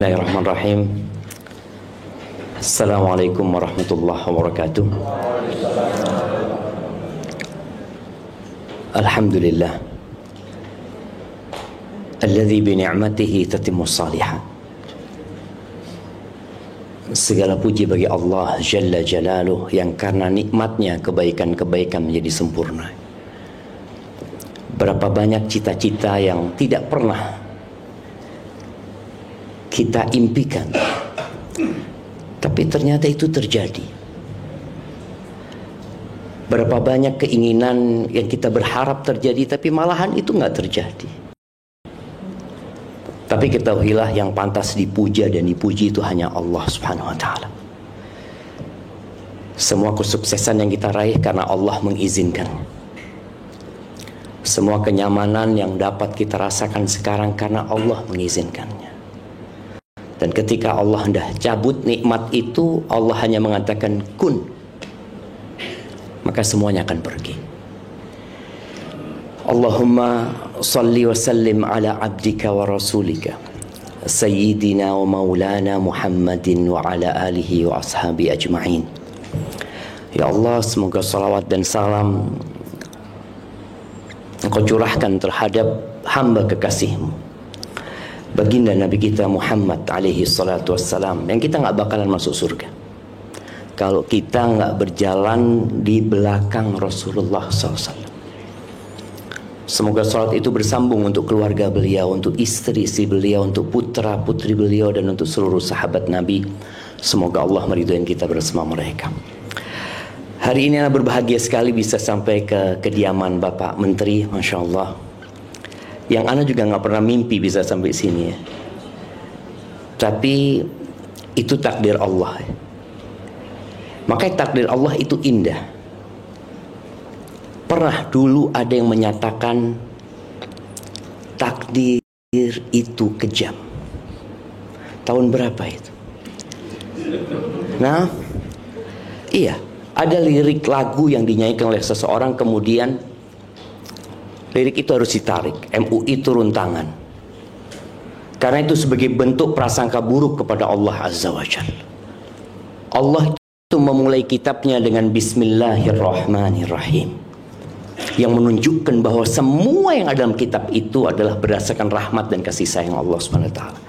Bismillahirrahmanirrahim. Assalamualaikum warahmatullahi wabarakatuh. Alhamdulillah alladzi bi ni'matihi tatimmus shalihat. Segala puji bagi Allah Jalla Jalaluh yang karena nikmatnya kebaikan-kebaikan menjadi sempurna. Berapa banyak cita-cita yang tidak pernah kita impikan, tapi ternyata itu terjadi. Berapa banyak keinginan yang kita berharap terjadi, tapi malahan itu nggak terjadi. Tapi ketahuilah yang pantas dipuja dan dipuji itu hanya Allah Subhanahu wa Ta'ala. Semua kesuksesan yang kita raih karena Allah mengizinkan. Semua kenyamanan yang dapat kita rasakan sekarang karena Allah mengizinkannya. Dan ketika Allah hendak cabut nikmat itu, Allah hanya mengatakan kun, maka semuanya akan pergi. Allahumma salli wa sallim ala abdika wa rasulika sayyidina wa maulana Muhammadin wa ala alihi wa ashabi ajma'in. Ya Allah, semoga salawat dan salam Engkau curahkan terhadap hamba kekasih-Mu, baginda Nabi kita Muhammad alaihi salatu wassalam, yang kita nggak bakalan masuk surga kalau kita nggak berjalan di belakang Rasulullah SAW. Semoga salat itu bersambung untuk keluarga beliau, untuk istri-istri beliau, untuk putra-putri beliau, dan untuk seluruh sahabat Nabi. Semoga Allah meridhoi kita bersama mereka. Hari ini anak berbahagia sekali bisa sampai ke kediaman Bapak Menteri, Masya Allah. Yang anak juga nggak pernah mimpi bisa sampai sini ya. Tapi itu takdir Allah. Makanya takdir Allah itu indah. Pernah dulu ada yang menyatakan takdir itu kejam. Tahun berapa itu? Nah, iya, ada lirik lagu yang dinyanyikan oleh seseorang, kemudian lirik itu harus ditarik, MUI turun tangan. Karena itu sebagai bentuk prasangka buruk kepada Allah Azza wa Jalla. Allah itu memulai kitabnya dengan Bismillahirrahmanirrahim, yang menunjukkan bahwa semua yang ada dalam kitab itu adalah berdasarkan rahmat dan kasih sayang Allah Subhanahu wa Ta'ala.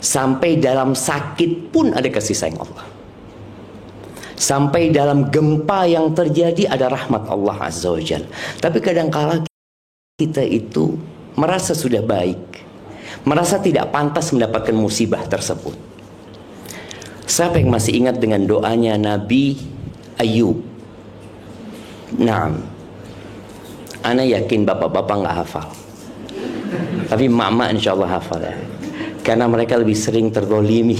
Sampai dalam sakit pun ada kasih sayang Allah. Sampai dalam gempa yang terjadi ada rahmat Allah Azza wa Jalla. Tapi kadangkala kita itu merasa sudah baik, merasa tidak pantas mendapatkan musibah tersebut. Siapa yang masih ingat dengan doanya Nabi Ayub? Nah, ana yakin bapak-bapak nggak hafal, tapi mak-mak insya Allah hafal ya, karena mereka lebih sering terzalimi.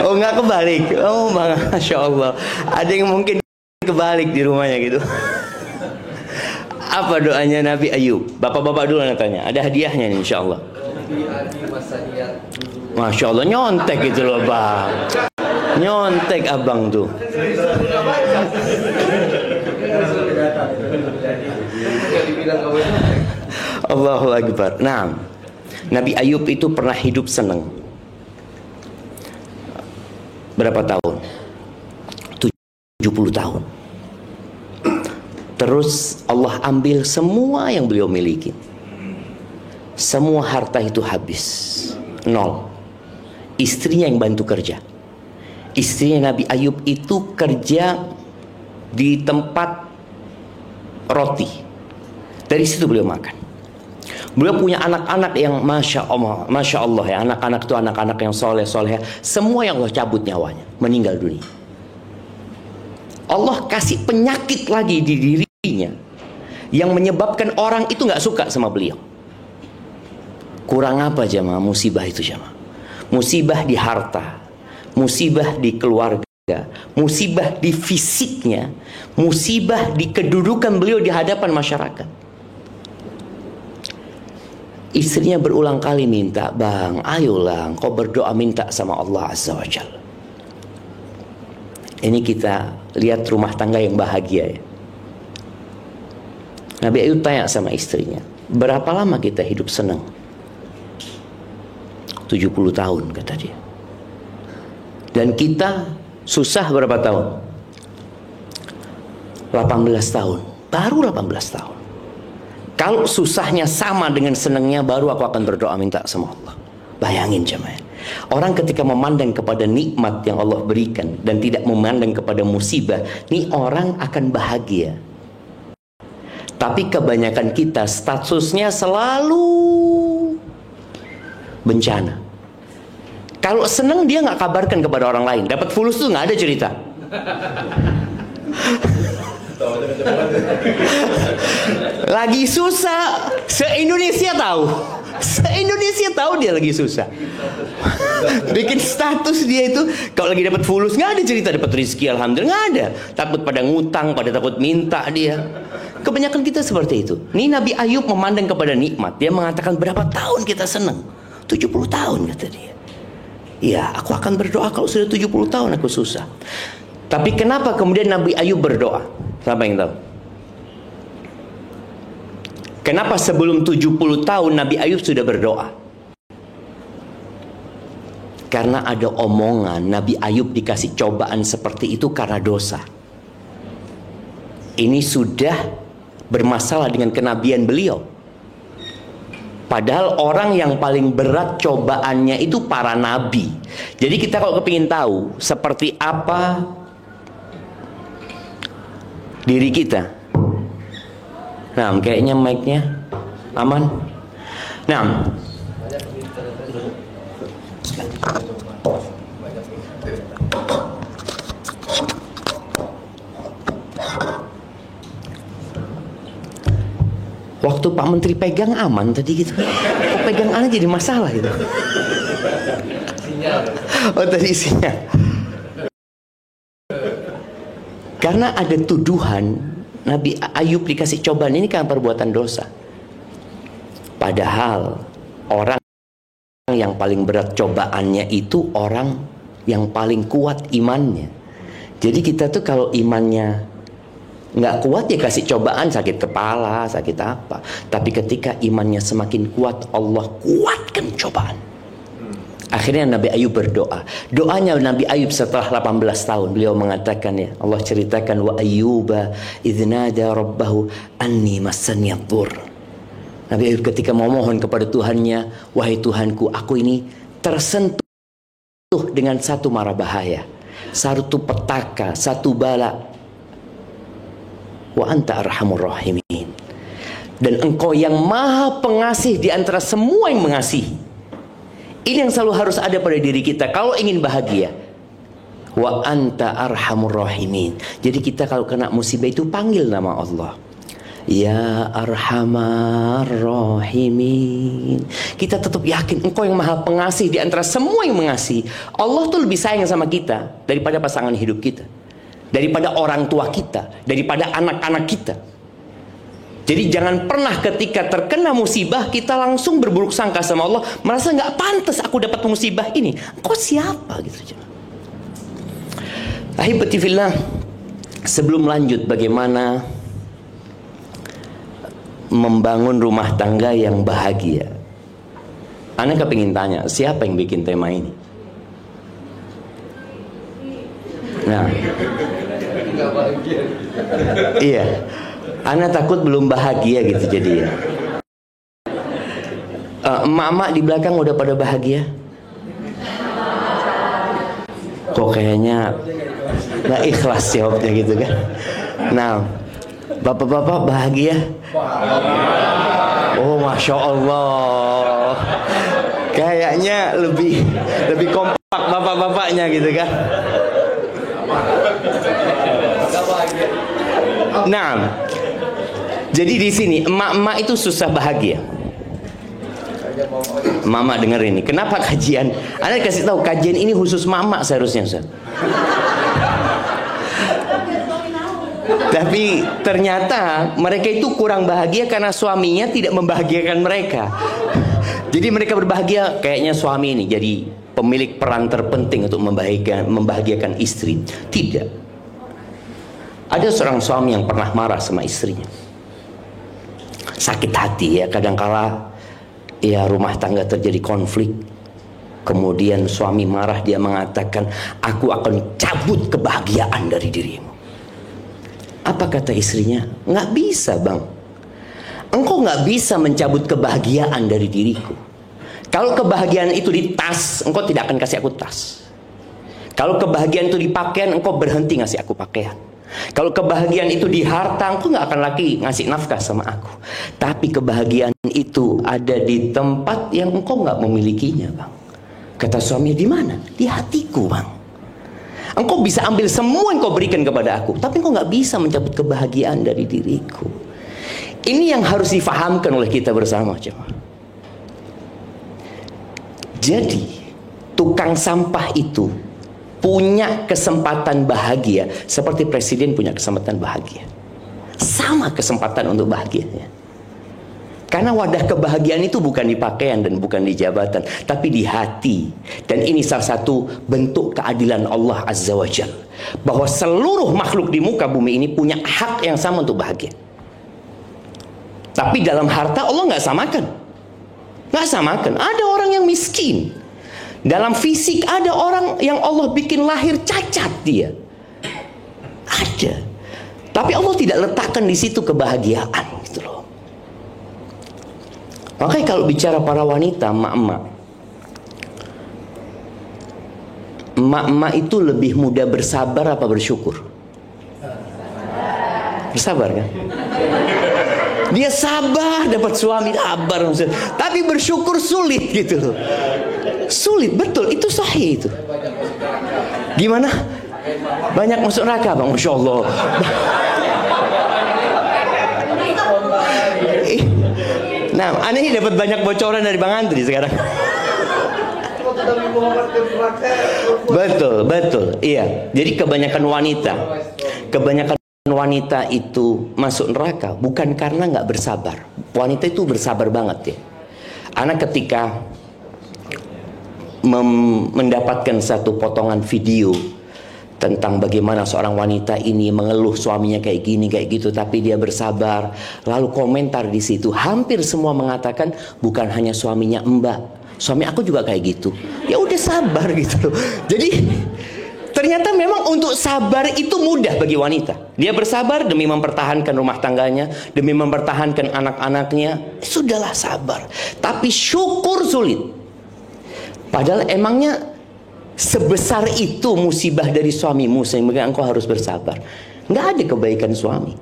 Oh, nggak kebalik? Oh, Masya Allah. Ada yang mungkin kebalik di rumahnya gitu. Apa doanya Nabi Ayub? Bapak-bapak dulu tanya. Ada hadiahnya nih insya Allah. Masya Allah, nyontek gitu loh bang. Nyontek abang tuh. Allahu Akbar. Nah, Nabi Ayub itu pernah hidup senang. Berapa tahun? 70 tahun. Terus Allah ambil semua yang beliau miliki. Semua harta itu habis. Nol. Istrinya yang bantu kerja. Istrinya Nabi Ayub itu kerja di tempat roti. Dari situ beliau makan. Beliau punya anak-anak yang Masya Allah ya. Anak-anak itu anak-anak yang soleh-soleh. Semua yang Allah cabut nyawanya, meninggal dunia. Allah kasih penyakit lagi di dirinya yang menyebabkan orang itu nggak suka sama beliau. Kurang apa jamaah musibah itu jamaah? Musibah di harta, musibah di keluarga, musibah di fisiknya, musibah di kedudukan beliau di hadapan masyarakat. Istrinya berulang kali minta, bang, ayolah kau berdoa minta sama Allah Azza wa Jalla. Ini kita lihat rumah tangga yang bahagia ya. Nabi Ayub tanya sama istrinya, berapa lama kita hidup senang? 70 tahun kata dia. Dan kita susah berapa tahun? 18 tahun. Baru 18 tahun. Kalau susahnya sama dengan senangnya, baru aku akan berdoa minta sama Allah. Bayangin jemaah. Orang ketika memandang kepada nikmat yang Allah berikan dan tidak memandang kepada musibah, ini orang akan bahagia. Tapi kebanyakan kita statusnya selalu bencana. Kalau senang dia nggak kabarkan kepada orang lain. Dapat fulus tuh nggak ada cerita. Lagi susah, se-Indonesia tahu. Se-Indonesia tahu dia lagi susah. Bikin status dia itu kalau lagi dapat fulus nggak ada cerita dapat rezeki, alhamdulillah nggak ada. Takut pada ngutang, pada takut minta dia. Kebanyakan kita seperti itu. Ini Nabi Ayub memandang kepada nikmat. Dia mengatakan berapa tahun kita senang? 70 tahun kata dia. Ya, aku akan berdoa kalau sudah 70 tahun aku susah. Tapi kenapa kemudian Nabi Ayub berdoa? Siapa yang tahu? Kenapa sebelum 70 tahun Nabi Ayub sudah berdoa? Karena ada omongan Nabi Ayub dikasih cobaan seperti itu karena dosa. Ini sudah bermasalah dengan kenabian beliau. Padahal orang yang paling berat cobaannya itu para nabi. Jadi kita kalau kepingin tahu seperti apa diri kita. Nah, kayaknya mic-nya aman. Nah, waktu Pak Menteri pegang aman tadi gitu. Kok pegang aneh jadi masalah gitu. Oh tadi isinya. Karena ada tuduhan Nabi Ayub dikasih cobaan ini karena perbuatan dosa. Padahal orang yang paling berat cobaannya itu orang yang paling kuat imannya. Jadi kita tuh kalau imannya nggak kuat ya kasih cobaan, sakit kepala, sakit apa. Tapi ketika imannya semakin kuat, Allah kuatkan cobaan. Akhirnya Nabi Ayub berdoa. Doanya Nabi Ayub setelah 18 tahun, beliau mengatakan, ya Allah ceritakan, wa ayyuba idznada rabbahu anni massani dhur. Nabi Ayub ketika memohon kepada Tuhannya, wahai Tuhanku, aku ini tersentuh dengan satu mara bahaya, satu petaka, satu bala. Wa anta arhamur rahimin. Dan engkau yang maha pengasih di antara semua yang mengasihi. Ini yang selalu harus ada pada diri kita kalau ingin bahagia. Wa anta arhamur rahimin. Jadi kita kalau kena musibah itu panggil nama Allah. Ya arhamar rahimin. Kita tetap yakin engkau yang maha pengasih di antara semua yang mengasihi. Allah tuh lebih sayang sama kita daripada pasangan hidup kita, daripada orang tua kita, daripada anak-anak kita. Jadi jangan pernah ketika terkena musibah kita langsung berburuk sangka sama Allah, merasa nggak pantas aku dapat musibah ini. Engkau siapa gitu. Ahibati fillah, sebelum lanjut bagaimana membangun rumah tangga yang bahagia, Ana kepingin tanya, siapa yang bikin tema ini? Nah, iya, Ana takut belum bahagia gitu jadi ya. Emak-emak di belakang udah pada bahagia? Kok kayaknya nggak ikhlas jawabnya gitu kan? Nah, bapak-bapak bahagia? Oh, masya Allah. Kayaknya lebih kompak bapak-bapaknya gitu kan? Nah, jadi di sini emak-emak itu susah bahagia. Mama dengar ini. Kenapa kajian? Anda kasih tahu kajian ini khusus mama seharusnya, Ustaz. Tapi ternyata mereka itu kurang bahagia karena suaminya tidak membahagiakan mereka. Jadi mereka berbahagia kayaknya suami ini jadi pemilik peran terpenting untuk membahagiakan istri. Tidak. Ada seorang suami yang pernah marah sama istrinya. Sakit hati ya, kadangkala ya rumah tangga terjadi konflik. Kemudian suami marah, dia mengatakan, aku akan cabut kebahagiaan dari dirimu. Apa kata istrinya? Nggak bisa bang. Engkau nggak bisa mencabut kebahagiaan dari diriku. Kalau kebahagiaan itu di tas, engkau tidak akan kasih aku tas. Kalau kebahagiaan itu di pakaian, engkau berhenti ngasih aku pakaian. Kalau kebahagiaan itu di harta, engkau nggak akan lagi ngasih nafkah sama aku. Tapi kebahagiaan itu ada di tempat yang engkau nggak memilikinya bang. Kata suami, di mana? Di hatiku bang. Engkau bisa ambil semua yang kau berikan kepada aku, tapi engkau nggak bisa mencabut kebahagiaan dari diriku. Ini yang harus difahamkan oleh kita bersama, jemaah. Jadi tukang sampah itu punya kesempatan bahagia seperti presiden punya kesempatan bahagia. Sama kesempatan untuk bahagianya. Karena wadah kebahagiaan itu bukan di pakaian dan bukan di jabatan, tapi di hati. Dan ini salah satu bentuk keadilan Allah Azza wa Jalla, bahwa seluruh makhluk di muka bumi ini punya hak yang sama untuk bahagia. Tapi dalam harta Allah nggak samakan. Nggak samakan. Ada orang yang miskin. Dalam fisik ada orang yang Allah bikin lahir cacat dia. Ada. Tapi Allah tidak letakkan di situ kebahagiaan gitu loh. Makanya kalau bicara para wanita, emak-emak itu lebih mudah bersabar apa bersyukur? Bersabar kan? Dia sabar dapat suami, sabar maksudnya. Tapi bersyukur sulit gitu loh. Sulit, betul, itu sahih itu. Gimana? Banyak masuk neraka bang, Masya Allah. Nah, aneh ini dapat banyak bocoran dari Bang Andri sekarang. Betul, betul, iya. Jadi kebanyakan wanita itu masuk neraka bukan karena nggak bersabar. Wanita itu bersabar banget ya. Anak ketika mendapatkan satu potongan video tentang bagaimana seorang wanita ini mengeluh suaminya kayak gini kayak gitu, tapi dia bersabar. Lalu komentar di situ hampir semua mengatakan bukan hanya suaminya Mbak, suami aku juga kayak gitu. Ya udah sabar gitu loh. Jadi ternyata memang untuk sabar itu mudah bagi wanita. Dia bersabar demi mempertahankan rumah tangganya, demi mempertahankan anak-anaknya. Sudahlah sabar. Tapi syukur sulit. Padahal emangnya sebesar itu musibah dari suamimu sehingga engkau harus bersabar. Nggak ada kebaikan suami.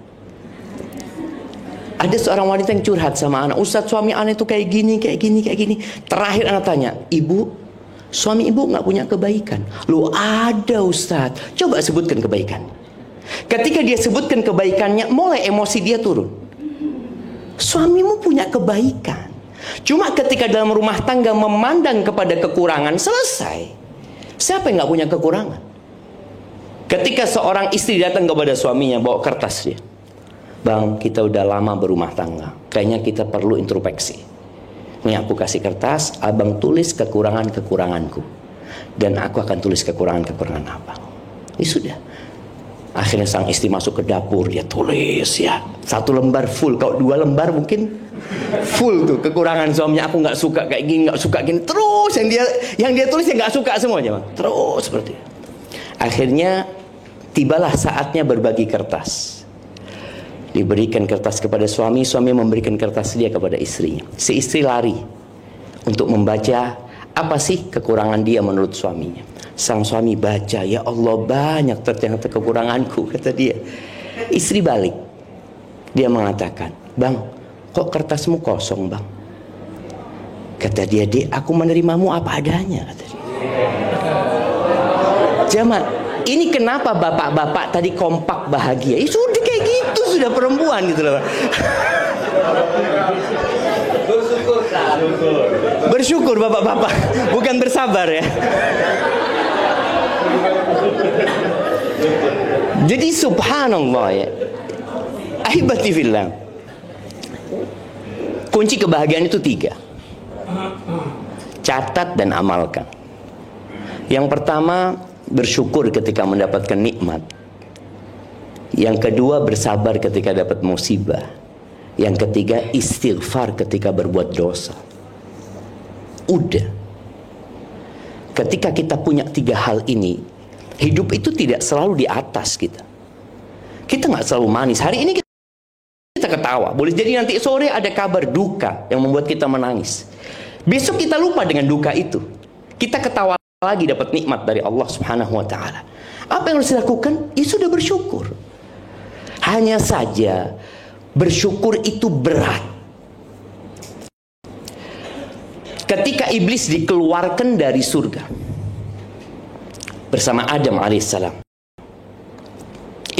Ada seorang wanita yang curhat sama anak, Ustadz suami anak itu kayak gini, kayak gini, kayak gini. Terakhir anak tanya, ibu, suami ibu nggak punya kebaikan? Loh ada Ustadz, coba sebutkan kebaikan. Ketika dia sebutkan kebaikannya, mulai emosi dia turun. Suamimu punya kebaikan. Cuma ketika dalam rumah tangga memandang kepada kekurangan, selesai. Siapa yang nggak punya kekurangan? Ketika seorang istri datang kepada suaminya bawa kertas dia, Bang, kita udah lama berumah tangga, kayaknya kita perlu introspeksi. Nih aku kasih kertas, abang tulis kekurangan-kekuranganku, dan aku akan tulis kekurangan-kekurangan abang. Ini sudah. Akhirnya sang istri masuk ke dapur, dia tulis ya 1 lembar full, kalau 2 lembar mungkin full tuh kekurangan suaminya. Aku nggak suka kayak gini, nggak suka gini, terus yang dia tulis yang nggak suka semuanya, Bang. Terus seperti itu. Akhirnya tibalah saatnya berbagi kertas. Diberikan kertas kepada suami, suami memberikan kertas dia kepada istrinya. Si istri lari untuk membaca apa sih kekurangan dia menurut suaminya. Sang suami baca, ya Allah banyak ternyata kekuranganku, kata dia. Istri balik, dia mengatakan, Bang, kok kertasmu kosong bang? Kata dia, Dek, aku menerimamu apa adanya, kata dia. Jamaah, ini kenapa bapak-bapak tadi kompak bahagia? Ya sudah kayak gitu, sudah perempuan gitu loh. Bersyukur bapak-bapak, bukan bersabar ya. Jadi subhanallah ya, ahibati fillah, kunci kebahagiaan itu 3. Catat dan amalkan. Yang pertama, bersyukur ketika mendapatkan nikmat. Yang kedua, bersabar ketika dapat musibah. Yang ketiga, istighfar ketika berbuat dosa. Udah. ketika kita punya 3 hal ini, hidup itu tidak selalu di atas kita. Kita nggak selalu manis. Hari ini kita ketawa. Boleh jadi nanti sore ada kabar duka yang membuat kita menangis. Besok kita lupa dengan duka itu. Kita ketawa lagi dapat nikmat dari Allah Subhanahu wa taala. Apa yang harus dilakukan? Ya sudah bersyukur. Hanya saja bersyukur itu berat. Ketika iblis dikeluarkan dari surga bersama Adam alaihissalam,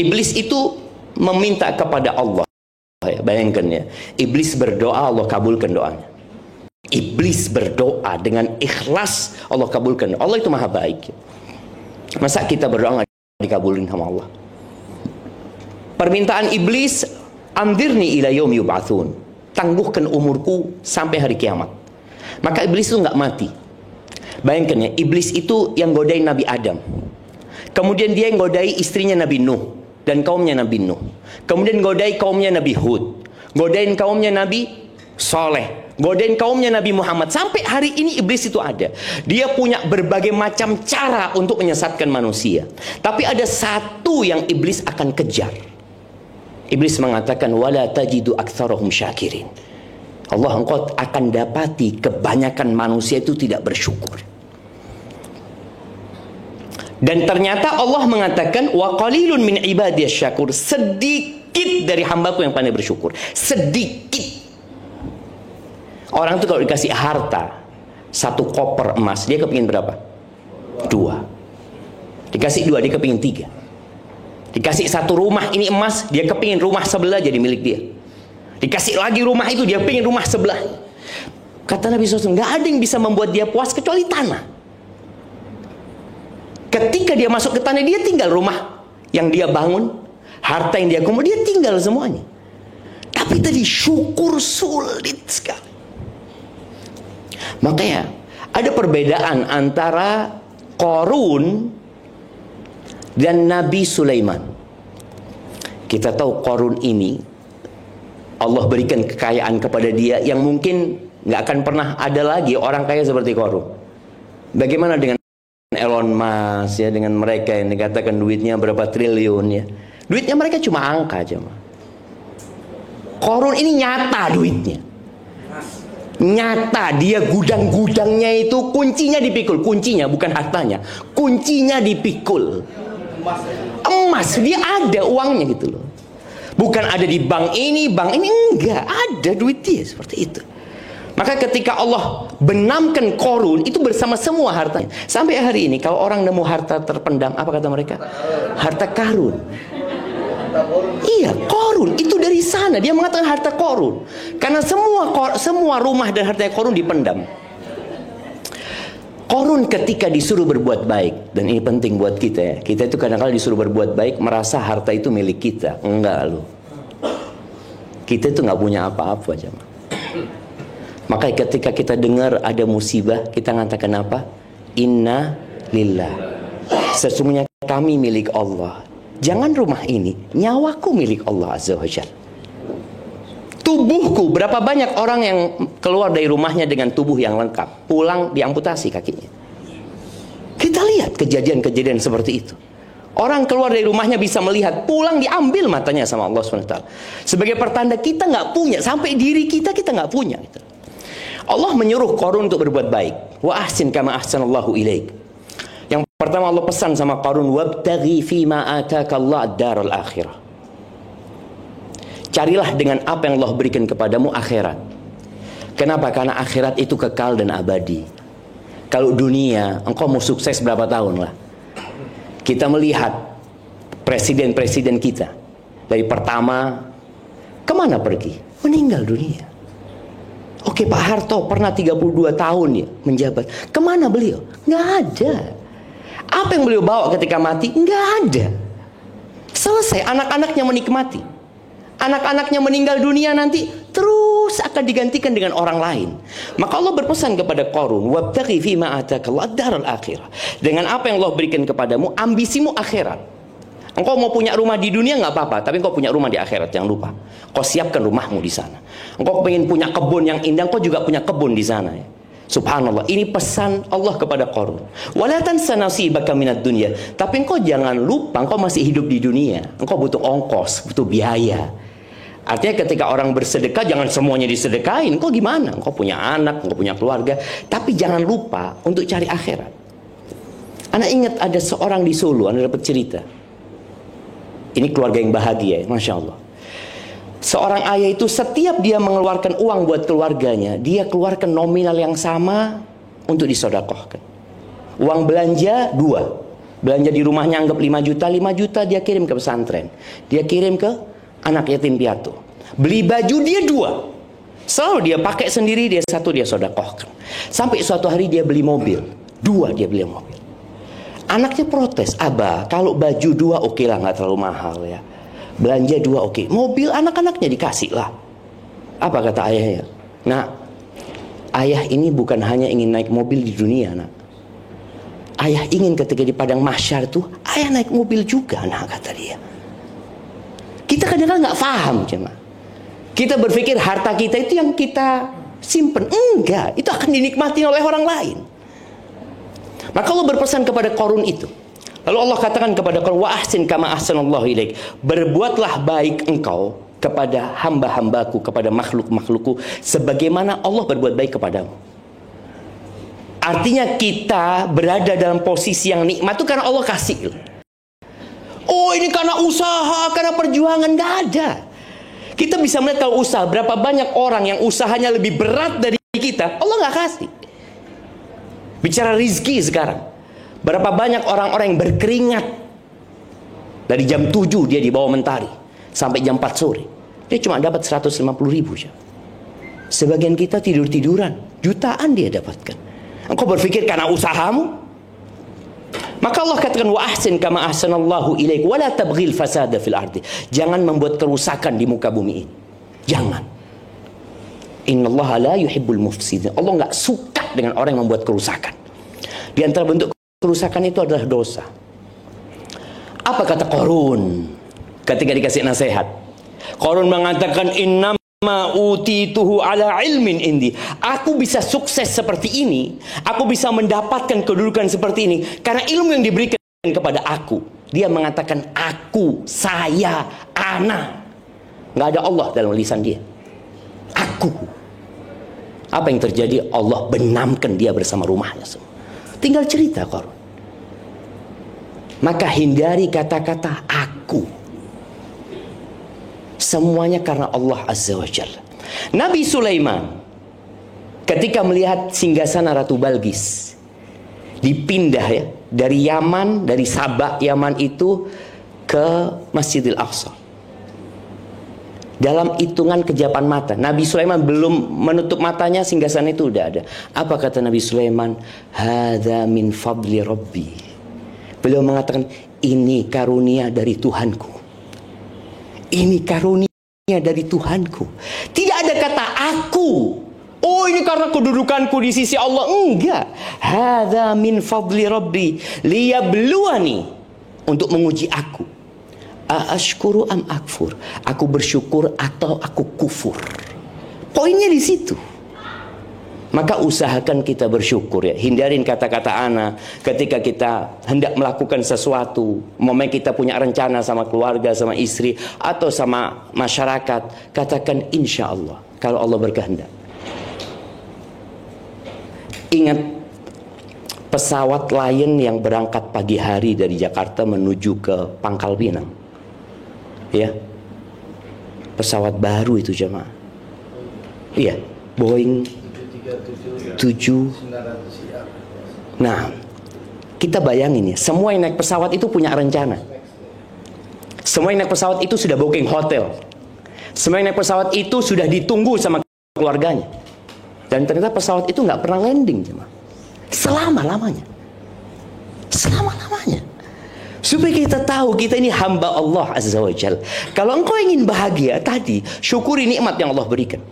iblis itu meminta kepada Allah. Bayangkan ya, iblis berdoa, Allah kabulkan doanya. Iblis berdoa dengan ikhlas, Allah kabulkan. Allah itu maha baik. Masa kita berdoa nggak dikabulin sama Allah? Permintaan iblis, andirni ila yaum yub'atsun, tangguhkan umurku sampai hari kiamat. Maka iblis itu nggak mati. Bayangkan ya, iblis itu yang godain Nabi Adam. Kemudian dia yang godai istrinya Nabi Nuh dan kaumnya Nabi Nuh. Kemudian godai kaumnya Nabi Hud, godain kaumnya Nabi Soleh, godain kaumnya Nabi Muhammad. Sampai hari ini iblis itu ada. Dia punya berbagai macam cara untuk menyesatkan manusia. Tapi ada satu yang iblis akan kejar. Iblis mengatakan, wala tajidu aktsarahum syakirin. Allah, engkau akan dapati kebanyakan manusia itu tidak bersyukur. Dan ternyata Allah mengatakan, wa qalilun min ibadiyas syakur. Sedikit dari hambaku yang pandai bersyukur. Sedikit. Orang itu kalau dikasih harta 1 koper emas, dia kepingin berapa? 2. Dikasih 2, dia kepingin 3. Dikasih 1 rumah ini emas, dia kepingin rumah sebelah jadi milik dia. Dikasih lagi rumah itu, dia kepingin rumah sebelah. Kata Nabi SAW, nggak ada yang bisa membuat dia puas kecuali tanah. Ketika dia masuk ke tanah, dia tinggal rumah yang dia bangun, harta yang dia kumpul, dia tinggal semuanya. Tapi tadi syukur sulit sekali. Makanya ada perbedaan antara Qarun dan Nabi Sulaiman. Kita tahu Qarun ini Allah berikan kekayaan kepada dia yang mungkin nggak akan pernah ada lagi orang kaya seperti Qarun. Bagaimana dengan Elon Musk ya, dengan mereka yang dikatakan duitnya berapa triliun ya. Duitnya mereka cuma angka aja. Qarun ini nyata duitnya. Nyata, dia gudang-gudangnya itu kuncinya dipikul. Kuncinya bukan hartanya, kuncinya dipikul. Emas, dia ada uangnya gitu loh. Bukan ada di bank ini enggak, ada duit dia seperti itu. Maka ketika Allah benamkan Qarun itu bersama semua hartanya. Sampai hari ini kalau orang nemu harta terpendam, apa kata mereka? Harta karun. Iya, Qarun itu dari sana. Dia mengatakan harta Qarun. Karena semua rumah dan harta Qarun dipendam. Qarun ketika disuruh berbuat baik, dan ini penting buat kita ya. Kita itu kadang-kadang disuruh berbuat baik merasa harta itu milik kita. Enggak loh. Kita itu nggak punya apa-apa aja. Maka ketika kita dengar ada musibah, kita mengatakan apa? Inna lillah. Sesungguhnya kami milik Allah. Jangan rumah ini, nyawaku milik Allah Azza wa Jalla. Tubuhku, berapa banyak orang yang keluar dari rumahnya dengan tubuh yang lengkap, pulang diamputasi kakinya. Kita lihat kejadian-kejadian seperti itu. Orang keluar dari rumahnya bisa melihat, pulang diambil matanya sama Allah SWT. Sebagai pertanda kita nggak punya, sampai diri kita nggak punya. Allah menyuruh Qarun untuk berbuat baik. Wa ahsin kama ahsanallahu ilaik. Yang pertama Allah pesan sama Qarun, wabtaghi fima ataka Allah ad-daral akhirah. Carilah dengan apa yang Allah berikan kepadamu akhirat. Kenapa? Karena akhirat itu kekal dan abadi. Kalau dunia, engkau mau sukses berapa tahun lah. Kita melihat presiden-presiden kita. Dari pertama, kemana pergi? Meninggal dunia. Oke, Pak Harto pernah 32 tahun ya menjabat. Kemana beliau? Nggak ada. Apa yang beliau bawa ketika mati? Nggak ada. Selesai, anak-anaknya menikmati. Anak-anaknya meninggal dunia nanti terus akan digantikan dengan orang lain. Maka Allah berpesan kepada Qarun, wabtaghi fima atakallahu ad-daral akhirah. Dengan apa yang Allah berikan kepadamu, ambisimu akhirat. Engkau mau punya rumah di dunia nggak apa-apa, tapi engkau punya rumah di akhirat, jangan lupa. Kau siapkan rumahmu di sana. Engkau pengen punya kebun yang indah, engkau juga punya kebun di sana ya. Subhanallah, ini pesan Allah kepada Qarun. Wala tansa nasibaka minad dunya. Tapi engkau jangan lupa, engkau masih hidup di dunia. Engkau butuh ongkos, butuh biaya. Artinya ketika orang bersedekah, jangan semuanya disedekain. Engkau gimana? Engkau punya anak, engkau punya keluarga. Tapi jangan lupa untuk cari akhirat. Anak ingat ada seorang di Solo, Anda dapat cerita. Ini keluarga yang bahagia, Masya Allah. Seorang ayah itu setiap dia mengeluarkan uang buat keluarganya, dia keluarkan nominal yang sama untuk disodakohkan. Uang belanja 2. Belanja di rumahnya anggap 5 juta, 5 juta dia kirim ke pesantren. Dia kirim ke anak yatim piatu. Beli baju dia 2. Selalu dia pakai sendiri, dia 1 dia sodakohkan. Sampai suatu hari dia beli mobil. 2 dia beli mobil. Anaknya protes, "Abah, kalau baju 2 oke lah, nggak terlalu mahal ya. Belanja 2 oke. Mobil anak-anaknya dikasih lah." Apa kata ayahnya? "Nak, ayah ini bukan hanya ingin naik mobil di dunia, nak. Ayah ingin ketika di padang mahsyar tuh, ayah naik mobil juga, nak," kata dia. Kita kadang-kadang nggak paham, cuma kita berpikir harta kita itu yang kita simpen. Enggak, itu akan dinikmati oleh orang lain. Maka Allah berpesan kepada Qarun itu. Lalu Allah katakan kepada Qarun, "Wa ahsin kama ahsanallahu ilaik." Berbuatlah baik engkau kepada hamba-hambaku, kepada makhluk-makhlukku, sebagaimana Allah berbuat baik kepadamu. Artinya kita berada dalam posisi yang nikmat itu karena Allah kasih. Oh, ini karena usaha, karena perjuangan, nggak ada. Kita bisa melihat kalau usaha, berapa banyak orang yang usahanya lebih berat dari kita, Allah nggak kasih. Bicara rizki sekarang, berapa banyak orang-orang yang berkeringat dari jam 7 dia di bawah mentari sampai jam 4 sore, dia cuma dapat 150 ribu. Sebagian kita tidur-tiduran, jutaan dia dapatkan. Engkau berpikir karena usahamu? Maka Allah katakan, "Wa ahsin kama ahsanallahu ilaik wa la tabghil fasada fil ardi." Jangan membuat kerusakan di muka bumi ini. Jangan. Innallaha la yuhibbul mufsidin. Allah nggak suka dengan orang yang membuat kerusakan. Di antara bentuk kerusakan itu adalah dosa. Apa kata Qarun ketika dikasih nasihat? Qarun mengatakan, "Innama utituhu ala ilmin indi." Aku bisa sukses seperti ini, aku bisa mendapatkan kedudukan seperti ini karena ilmu yang diberikan kepada aku. Dia mengatakan aku, saya, ana. Nggak ada Allah dalam lisan dia. Aku. Apa yang terjadi? Allah benamkan dia bersama rumahnya semua. Tinggal cerita Qarun. Maka hindari kata-kata aku. Semuanya karena Allah Azza wa Jalla. Nabi Sulaiman ketika melihat singgasana Ratu Balqis dipindah ya dari Yaman, dari Sabah Yaman itu ke Masjidil Aqsa. Dalam hitungan kejapan mata, Nabi Sulaiman belum menutup matanya, singgasana itu udah ada. Apa kata Nabi Sulaiman? "Hadza min fadli Rabbi." Beliau mengatakan, ini karunia dari Tuhanku. Ini karunia dari Tuhanku. Tidak ada kata aku. Oh, ini karena kedudukanku di sisi Allah. Enggak. Hadza min fadli Rabbi liyabluwani, untuk menguji aku. Ashkuru am akfur. Aku bersyukur atau aku kufur. Poinnya di situ. Maka usahakan kita bersyukur ya. Hindarin kata-kata ana ketika kita hendak melakukan sesuatu. Momen kita punya rencana sama keluarga, sama istri, atau sama masyarakat. Katakan insya Allah, kalau Allah berkehendak. Ingat pesawat Lion yang berangkat pagi hari dari Jakarta menuju ke Pangkal Pinang. Ya, pesawat baru itu jemaah. Iya, Boeing 7. Nah, kita bayangin ya, semua yang naik pesawat itu punya rencana. Semua yang naik pesawat itu sudah booking hotel. Semua yang naik pesawat itu sudah ditunggu sama keluarganya. Dan ternyata pesawat itu nggak pernah landing, jemaah. Selama-lamanya. Selama-lamanya. Supaya kita tahu kita ini hamba Allah Azza wa Jalla. Kalau engkau ingin bahagia tadi, syukuri nikmat yang Allah berikan.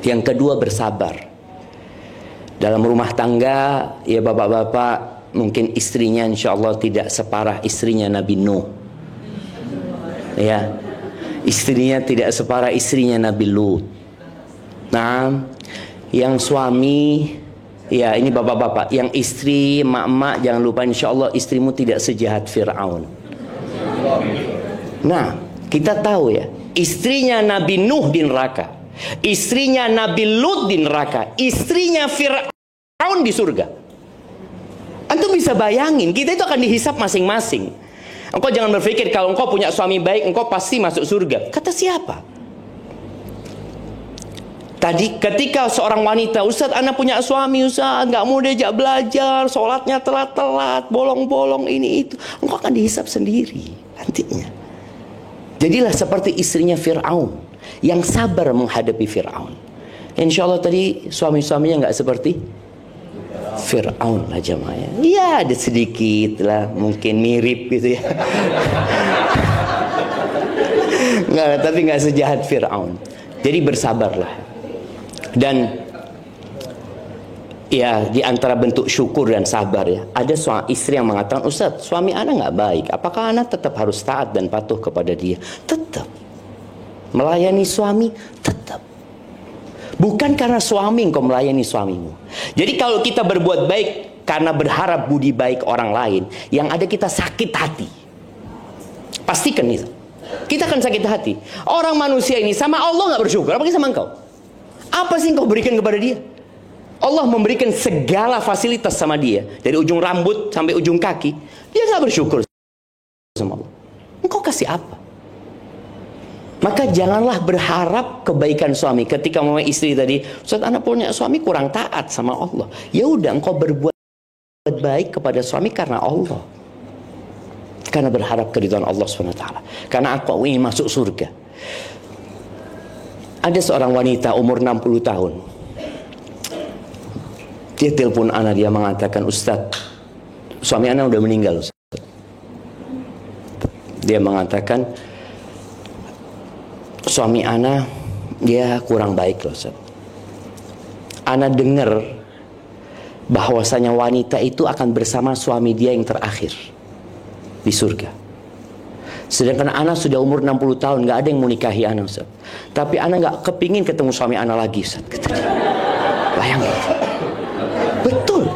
Yang kedua, bersabar. Dalam rumah tangga, ya bapak-bapak, mungkin istrinya insya Allah tidak separah istrinya Nabi Nuh. Ya, istrinya tidak separah istrinya Nabi Lut. Nah, yang suami Ya, ini bapak-bapak, yang istri, mak-mak, jangan lupa insya Allah istrimu tidak sejahat Fir'aun. Nah, kita tahu ya, istrinya Nabi Nuh di neraka, istrinya Nabi Lut di neraka, istrinya Fir'aun di surga. Antum bisa bayangin, kita itu akan dihisap masing-masing. Engkau jangan berpikir kalau engkau punya suami baik, engkau pasti masuk surga. Kata siapa? Tadi ketika seorang wanita, Ustaz, anak punya suami, Ustaz, nggak mau diajak belajar, sholatnya telat-telat, bolong-bolong, ini itu, engkau akan dihisap sendiri nantinya. Jadilah seperti istrinya Fir'aun yang sabar menghadapi Fir'aun. Insya Allah tadi suami-suaminya nggak seperti Fir'aun lah jamaah. Ya ada sedikit lah, mungkin mirip gitu ya. Nggak, tapi nggak sejahat Fir'aun. Jadi bersabarlah. Dan ya di antara bentuk syukur dan sabar ya, ada istri yang mengatakan, Ustaz, suami anak nggak baik, apakah anak tetap harus taat dan patuh kepada dia? Tetap. Melayani suami, tetap. Bukan karena suami engkau melayani suamimu. Jadi kalau kita berbuat baik karena berharap budi baik orang lain, yang ada kita sakit hati. Pastikan itu. Kita akan sakit hati. Orang manusia ini sama Allah nggak bersyukur, apalagi sama engkau. Apa sih engkau berikan kepada dia? Allah memberikan segala fasilitas sama dia, dari ujung rambut sampai ujung kaki. Dia nggak bersyukur sama Allah. Engkau kasih apa? Maka janganlah berharap kebaikan suami. Ketika mama istri tadi, Ustaz, anak punya suami kurang taat sama Allah. Ya udah, engkau berbuat baik kepada suami karena Allah. Karena berharap keridhaan Allah SWT. Karena aku ingin masuk surga. Ada seorang wanita umur 60 tahun. Dia telepon ana, dia mengatakan, Ustaz, suami ana udah meninggal, Ustaz. Dia mengatakan, suami ana dia kurang baik loh, Ustaz. Ana dengar bahwasanya wanita itu akan bersama suami dia yang terakhir di surga. Sedangkan ana sudah umur 60 tahun, nggak ada yang mau nikahi ana, Ustaz. Tapi ana nggak kepingin ketemu suami ana lagi, Ustaz. Bayangin. Betul.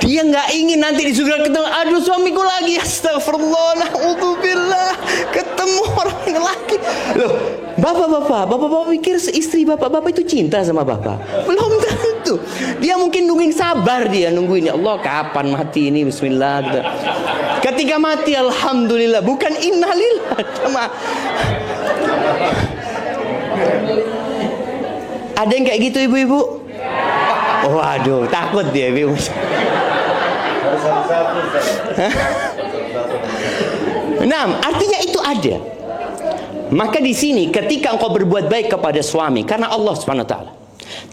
Dia nggak ingin nanti di surga ketemu, aduh suamiku lagi, astagfirullah, na'udzubillah, ketemu orang ini lagi. Loh, bapak-bapak pikir istri bapak-bapak itu cinta sama bapak? Belum tentu. Dia mungkin nungguin, sabar dia nungguin, ya Allah kapan mati ini, bismillah gitu. Ketika mati alhamdulillah, bukan innalillah. Ada yang kayak gitu ibu-ibu? Waduh, takut dia ibu. Nah, artinya itu ada. Maka di sini ketika engkau berbuat baik kepada suami karena Allah SWT.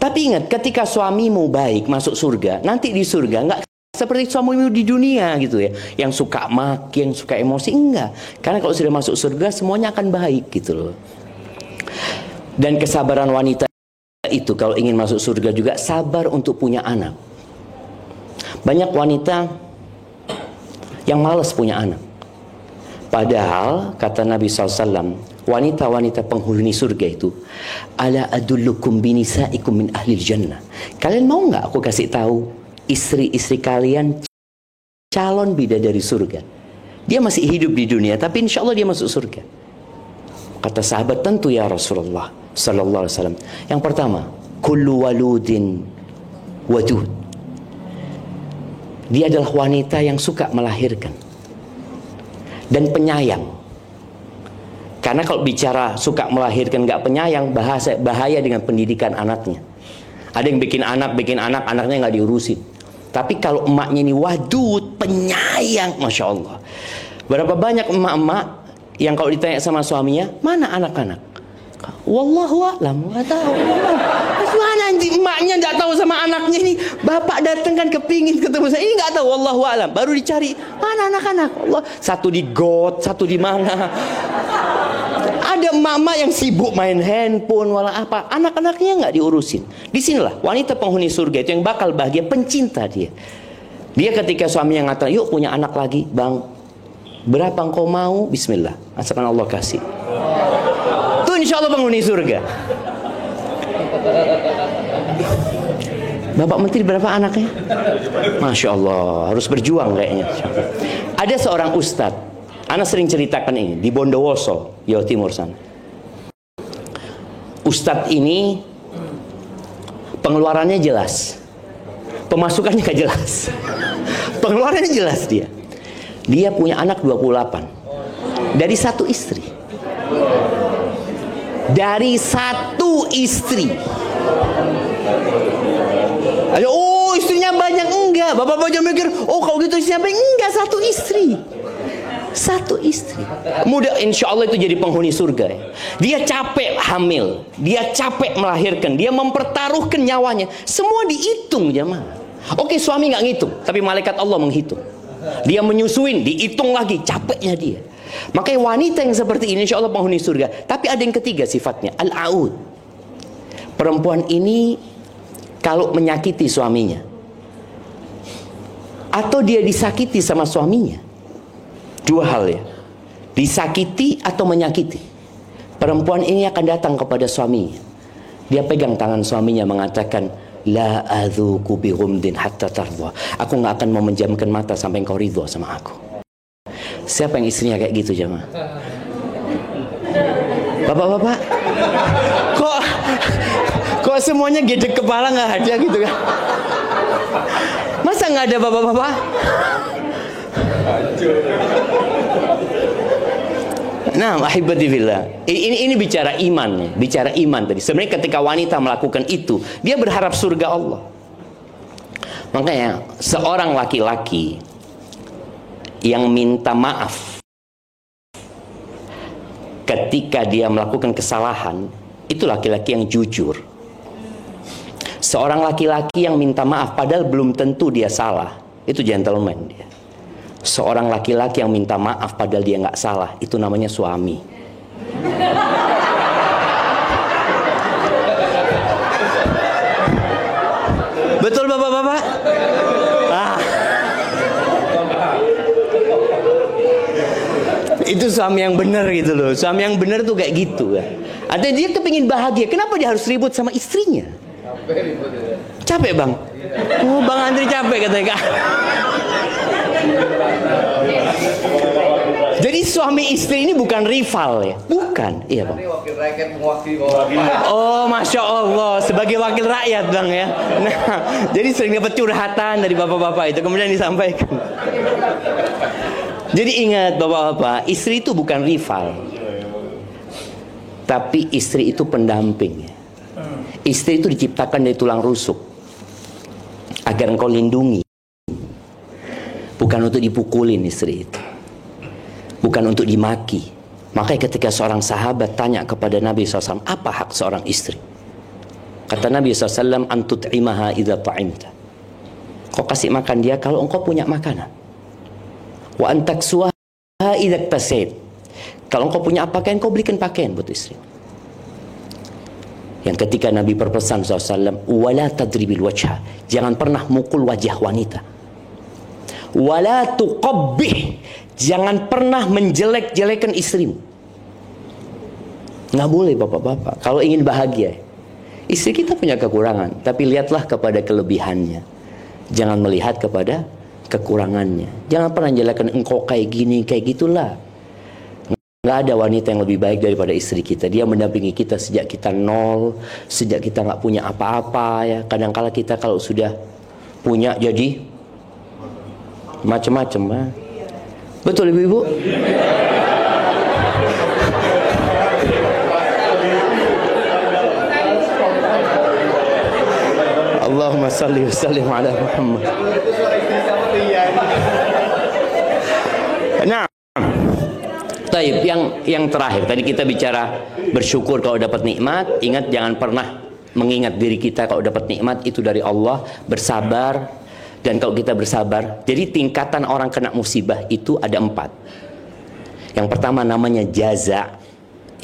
Tapi ingat, ketika suamimu baik masuk surga, nanti di surga enggak seperti suamimu di dunia gitu ya, yang suka maki, yang suka emosi, enggak. Karena kalau sudah masuk surga semuanya akan baik gitu loh. Dan kesabaran wanita itu kalau ingin masuk surga juga sabar untuk punya anak. Banyak wanita yang malas punya anak. Padahal kata Nabi SAW, wanita-wanita penghuni surga itu, ala adullukum binisaikum min ahlil jannah. Kalian mau nggak aku kasih tahu istri-istri kalian calon bidadari surga? Dia masih hidup di dunia, tapi insya Allah dia masuk surga. Kata sahabat, tentu ya Rasulullah Sallallahu Alaihi Wasallam. Yang pertama, kullu waludin wadud. Dia adalah wanita yang suka melahirkan dan penyayang. Karena kalau bicara suka melahirkan nggak penyayang, bahaya dengan pendidikan anaknya. Ada yang bikin anak, anaknya nggak diurusin. Tapi kalau emaknya ini wadud, penyayang, Masya Allah. Berapa banyak emak-emak yang kalau ditanya sama suaminya, mana anak-anak? Wallahu a'lam, nggak tahu. Mana nanti emaknya nggak tahu sama anaknya ini. Bapak datang kan kepingin ketemu saya, ini nggak tahu. Wallahu a'lam. Baru dicari mana anak-anak. Allah, satu di got, satu di mana. Ada mama yang sibuk main handphone, wala apa. Anak-anaknya nggak diurusin. Disinilah wanita penghuni surga itu yang bakal bahagia, pencinta dia. Dia ketika suaminya ngatakan, yuk punya anak lagi, bang. Berapa engkau mau? Bismillah. Asalkan Allah kasih. Insya Allah penghuni surga. Bapak Menteri berapa anaknya? Masya Allah, harus berjuang kayaknya. Ada seorang ustadz, Ana sering ceritakan ini, di Bondowoso, Jawa Timur sana. Ustadz ini pengeluarannya jelas, pemasukannya gak jelas. Pengeluarannya jelas dia. Dia punya anak 28 dari satu istri. Dari satu istri. Oh, istrinya banyak. Enggak, bapak-bapak jangan mikir, oh kalau gitu istrinya banyak. Enggak, satu istri. Satu istri. Mudah, insya Allah itu jadi penghuni surga ya. Dia capek hamil, dia capek melahirkan, dia mempertaruhkan nyawanya. Semua dihitung jemaah. Oke, suami nggak ngitung, tapi malaikat Allah menghitung. Dia menyusuin, dihitung lagi, capeknya dia. Makanya wanita yang seperti ini insya Allah penghuni surga. Tapi ada yang ketiga sifatnya, al-aud. Perempuan ini kalau menyakiti suaminya, atau dia disakiti sama suaminya, dua hal ya, disakiti atau menyakiti, perempuan ini akan datang kepada suaminya. Dia pegang tangan suaminya mengatakan, la adzuku bi ghumdin hatta tardha. Aku nggak akan mau menjamkan mata sampai engkau ridho sama aku. Siapa yang istrinya kayak gitu jemaah? Bapak-bapak, kok semuanya gede kepala nggak ada gitu kan? Masa nggak ada bapak-bapak? Nah, ahibati fillah. Ini bicara iman ya, bicara iman tadi. Sebenarnya ketika wanita melakukan itu, dia berharap surga Allah. Makanya seorang laki-laki yang minta maaf ketika dia melakukan kesalahan, itu laki-laki yang jujur. Seorang laki-laki yang minta maaf padahal belum tentu dia salah, itu gentleman dia. Seorang laki-laki yang minta maaf padahal dia nggak salah, itu namanya suami. Betul bapak-bapak? Itu suami yang benar gitu loh. Suami yang benar tuh kayak gitu kan. Artinya dia kepingin bahagia. Kenapa dia harus ribut sama istrinya? Capek bang? Oh bang Andri capek katanya kak. Jadi suami istri ini bukan rival ya? Bukan, iya bang. Oh masya Allah, sebagai wakil rakyat bang ya. Nah, jadi sering dapat curhatan dari bapak-bapak itu kemudian disampaikan. Jadi ingat bapak-bapak, istri itu bukan rival, tapi istri itu pendamping. Istri itu diciptakan dari tulang rusuk agar engkau lindungi, bukan untuk dipukulin istri itu, bukan untuk dimaki. Makanya ketika seorang sahabat tanya kepada Nabi SAW, apa hak seorang istri? Kata Nabi SAW, antut'imaha idza ta'imta. Kau kasih makan dia kalau engkau punya makanan. Wa antaksuha idza tasait. Kalau engkau punya pakaian, kau belikan pakaian buat istri. Yang ketika Nabi berpesan SAW, wala tadribil wajha, jangan pernah mukul wajah wanita. Wala tuqabbih, jangan pernah menjelek-jelekan istrimu. Nggak boleh bapak-bapak. Kalau ingin bahagia, istri kita punya kekurangan, tapi lihatlah kepada kelebihannya. Jangan melihat kepada kekurangannya. Jangan pernah menjelekkan engkau kayak gini, kayak gitulah. Nggak ada wanita yang lebih baik daripada istri kita. Dia mendampingi kita sejak kita nol, sejak kita nggak punya apa-apa ya. Kadang-kala kita kalau sudah punya jadi macam-macam ya. Betul ibu-ibu? Allahumma salli wa sallim ala Muhammad. Nah, taib, yang terakhir tadi kita bicara bersyukur kalau dapat nikmat. Ingat jangan pernah mengingat diri kita kalau dapat nikmat itu dari Allah. Bersabar, dan kalau kita bersabar, jadi tingkatan orang kena musibah itu ada 4. Yang pertama namanya jaza,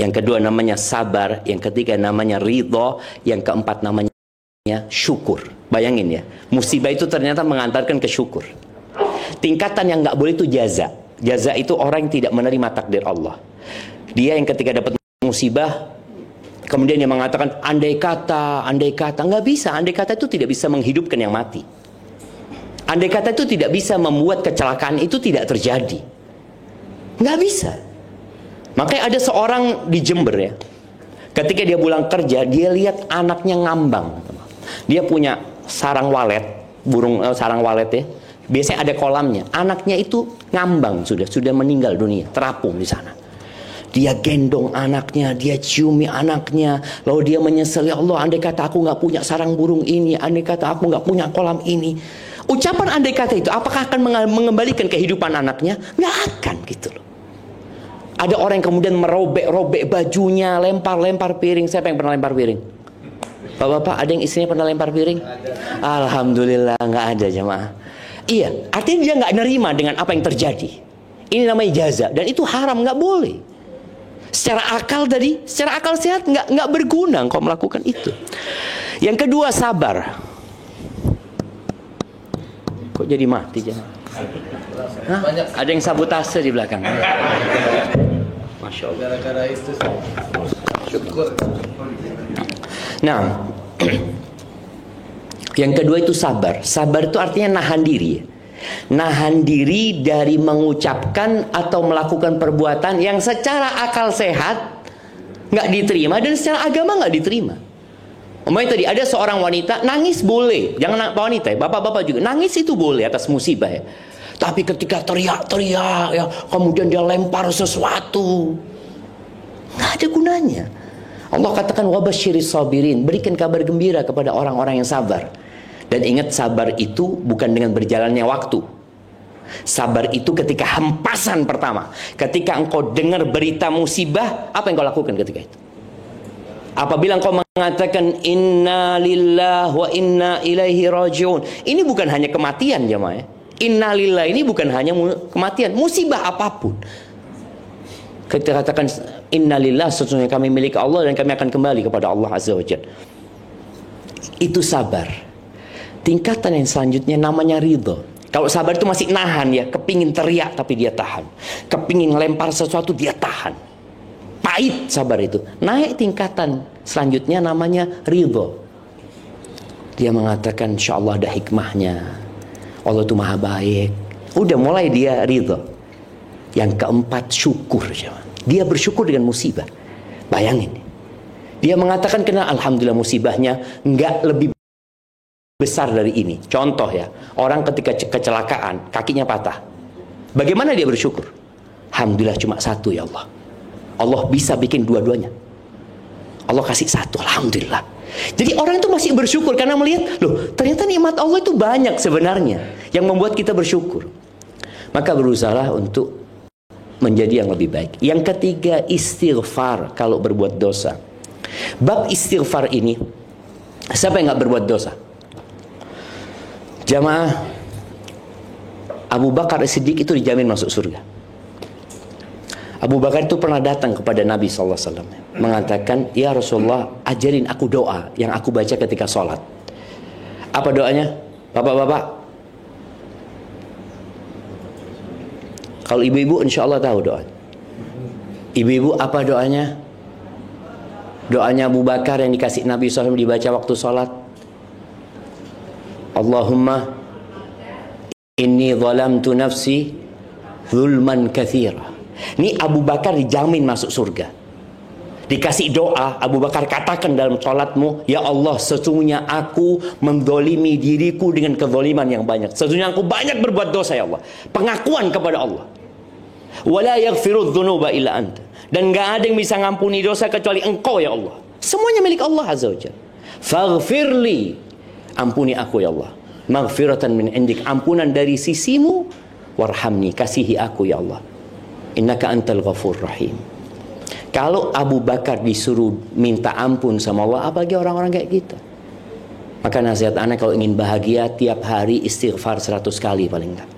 yang kedua namanya sabar, yang ketiga namanya ridho, yang keempat namanya syukur. Bayangin ya, musibah itu ternyata mengantarkan ke syukur. Tingkatan yang nggak boleh itu jaza. Jaza itu orang yang tidak menerima takdir Allah. Dia yang ketika dapat musibah Kemudian dia mengatakan andai kata, nggak bisa. Andai kata itu tidak bisa menghidupkan yang mati. Andai kata itu tidak bisa membuat kecelakaan itu tidak terjadi. Nggak bisa. Makanya ada seorang di Jember ya, ketika dia pulang kerja, dia lihat anaknya ngambang. Dia punya sarang walet, sarang walet ya. Biasanya ada kolamnya. Anaknya itu ngambang, sudah meninggal dunia, terapung di sana. Dia gendong anaknya, dia ciumi anaknya, lalu dia menyesal, ya Allah, andai kata aku nggak punya sarang burung ini, andai kata aku nggak punya kolam ini. Ucapan andai kata itu, apakah akan mengembalikan kehidupan anaknya? Nggak akan gitu loh. Ada orang yang kemudian merobek-robek bajunya, lempar-lempar piring. Siapa yang pernah lempar piring? Bapak-bapak, ada yang istrinya pernah lempar piring? Alhamdulillah, nggak ada jemaah. Iya, artinya dia nggak nerima dengan apa yang terjadi. Ini namanya jaza, dan itu haram, nggak boleh. Secara akal tadi, secara akal sehat nggak berguna kau melakukan itu. Yang kedua, sabar. Kok jadi mati jemaah? Hah? Ada yang sabotase di belakang. Masya Allah. Gara-gara itu syukur. Nah, yang kedua itu sabar. Sabar itu artinya nahan diri. Nahan diri dari mengucapkan atau melakukan perbuatan yang secara akal sehat nggak diterima dan secara agama nggak diterima. Umpamanya tadi ada seorang wanita nangis boleh, jangan wanita ya, bapak-bapak juga nangis itu boleh atas musibah ya. Tapi ketika teriak-teriak ya, kemudian dia lempar sesuatu, nggak ada gunanya. Allah katakan wabasyiris sabirin, berikan kabar gembira kepada orang-orang yang sabar. Dan ingat, sabar itu bukan dengan berjalannya waktu. Sabar itu ketika hempasan pertama, ketika engkau dengar berita musibah, apa yang kau lakukan ketika itu? Apabila engkau mengatakan inna lillahi wa inna ilaihi rajiun, ini bukan hanya kematian jemaah ya. Inna lillahi ini bukan hanya kematian, musibah apapun. Kita katakan inna lillahi, sesungguhnya kami milik Allah dan kami akan kembali kepada Allah Azza wa Jalla. Itu sabar. Tingkatan yang selanjutnya namanya ridho. Kalau sabar itu masih nahan ya, kepingin teriak tapi dia tahan, kepingin lempar sesuatu dia tahan. Pahit sabar itu. Naik tingkatan selanjutnya namanya ridho. Dia mengatakan insya Allah ada hikmahnya, Allah itu maha baik. Udah mulai dia ridho. Yang keempat syukur. Dia bersyukur dengan musibah. Bayangin, dia mengatakan kena alhamdulillah musibahnya nggak lebih besar dari ini. Contoh ya, orang ketika kecelakaan kakinya patah, bagaimana dia bersyukur? Alhamdulillah cuma satu ya Allah. Allah bisa bikin dua-duanya. Allah kasih satu, alhamdulillah. Jadi orang itu masih bersyukur karena melihat, loh ternyata nikmat Allah itu banyak sebenarnya yang membuat kita bersyukur. Maka berusaha untuk menjadi yang lebih baik. Yang ketiga, istighfar kalau berbuat dosa. Bab istighfar ini, siapa yang nggak berbuat dosa? Jamaah, Abu Bakar As-Siddiq itu dijamin masuk surga. Abu Bakar itu pernah datang kepada Nabi SAW, mengatakan, ya Rasulullah, ajarin aku doa yang aku baca ketika sholat. Apa doanya? Bapak-bapak, kalau ibu-ibu insya Allah tahu doa. Ibu-ibu apa doanya? Doanya Abu Bakar yang dikasih Nabi SAW dibaca waktu sholat. Allahumma inni zalamtu nafsi zulman katsira. Ini Abu Bakar dijamin masuk surga. Dikasih doa, Abu Bakar katakan dalam sholatmu, ya Allah, sesungguhnya aku mendolimi diriku dengan kezaliman yang banyak. Sesungguhnya aku banyak berbuat dosa ya Allah. Pengakuan kepada Allah. Wala yaghfiru dzunuba illa anta. Dan gak ada yang bisa ngampuni dosa kecuali engkau ya Allah. Semuanya milik Allah Azza wa Jalla. Faghfirli, ampuni aku ya Allah. Maghfiratan min indik, ampunan dari sisimu. Warhamni, kasihi aku ya Allah. Innaka antal ghafur rahim. Kalau Abu Bakar disuruh minta ampun sama Allah, apalagi orang-orang kayak kita. Maka nasihat anak kalau ingin bahagia, tiap hari istighfar 100 kali paling enggak.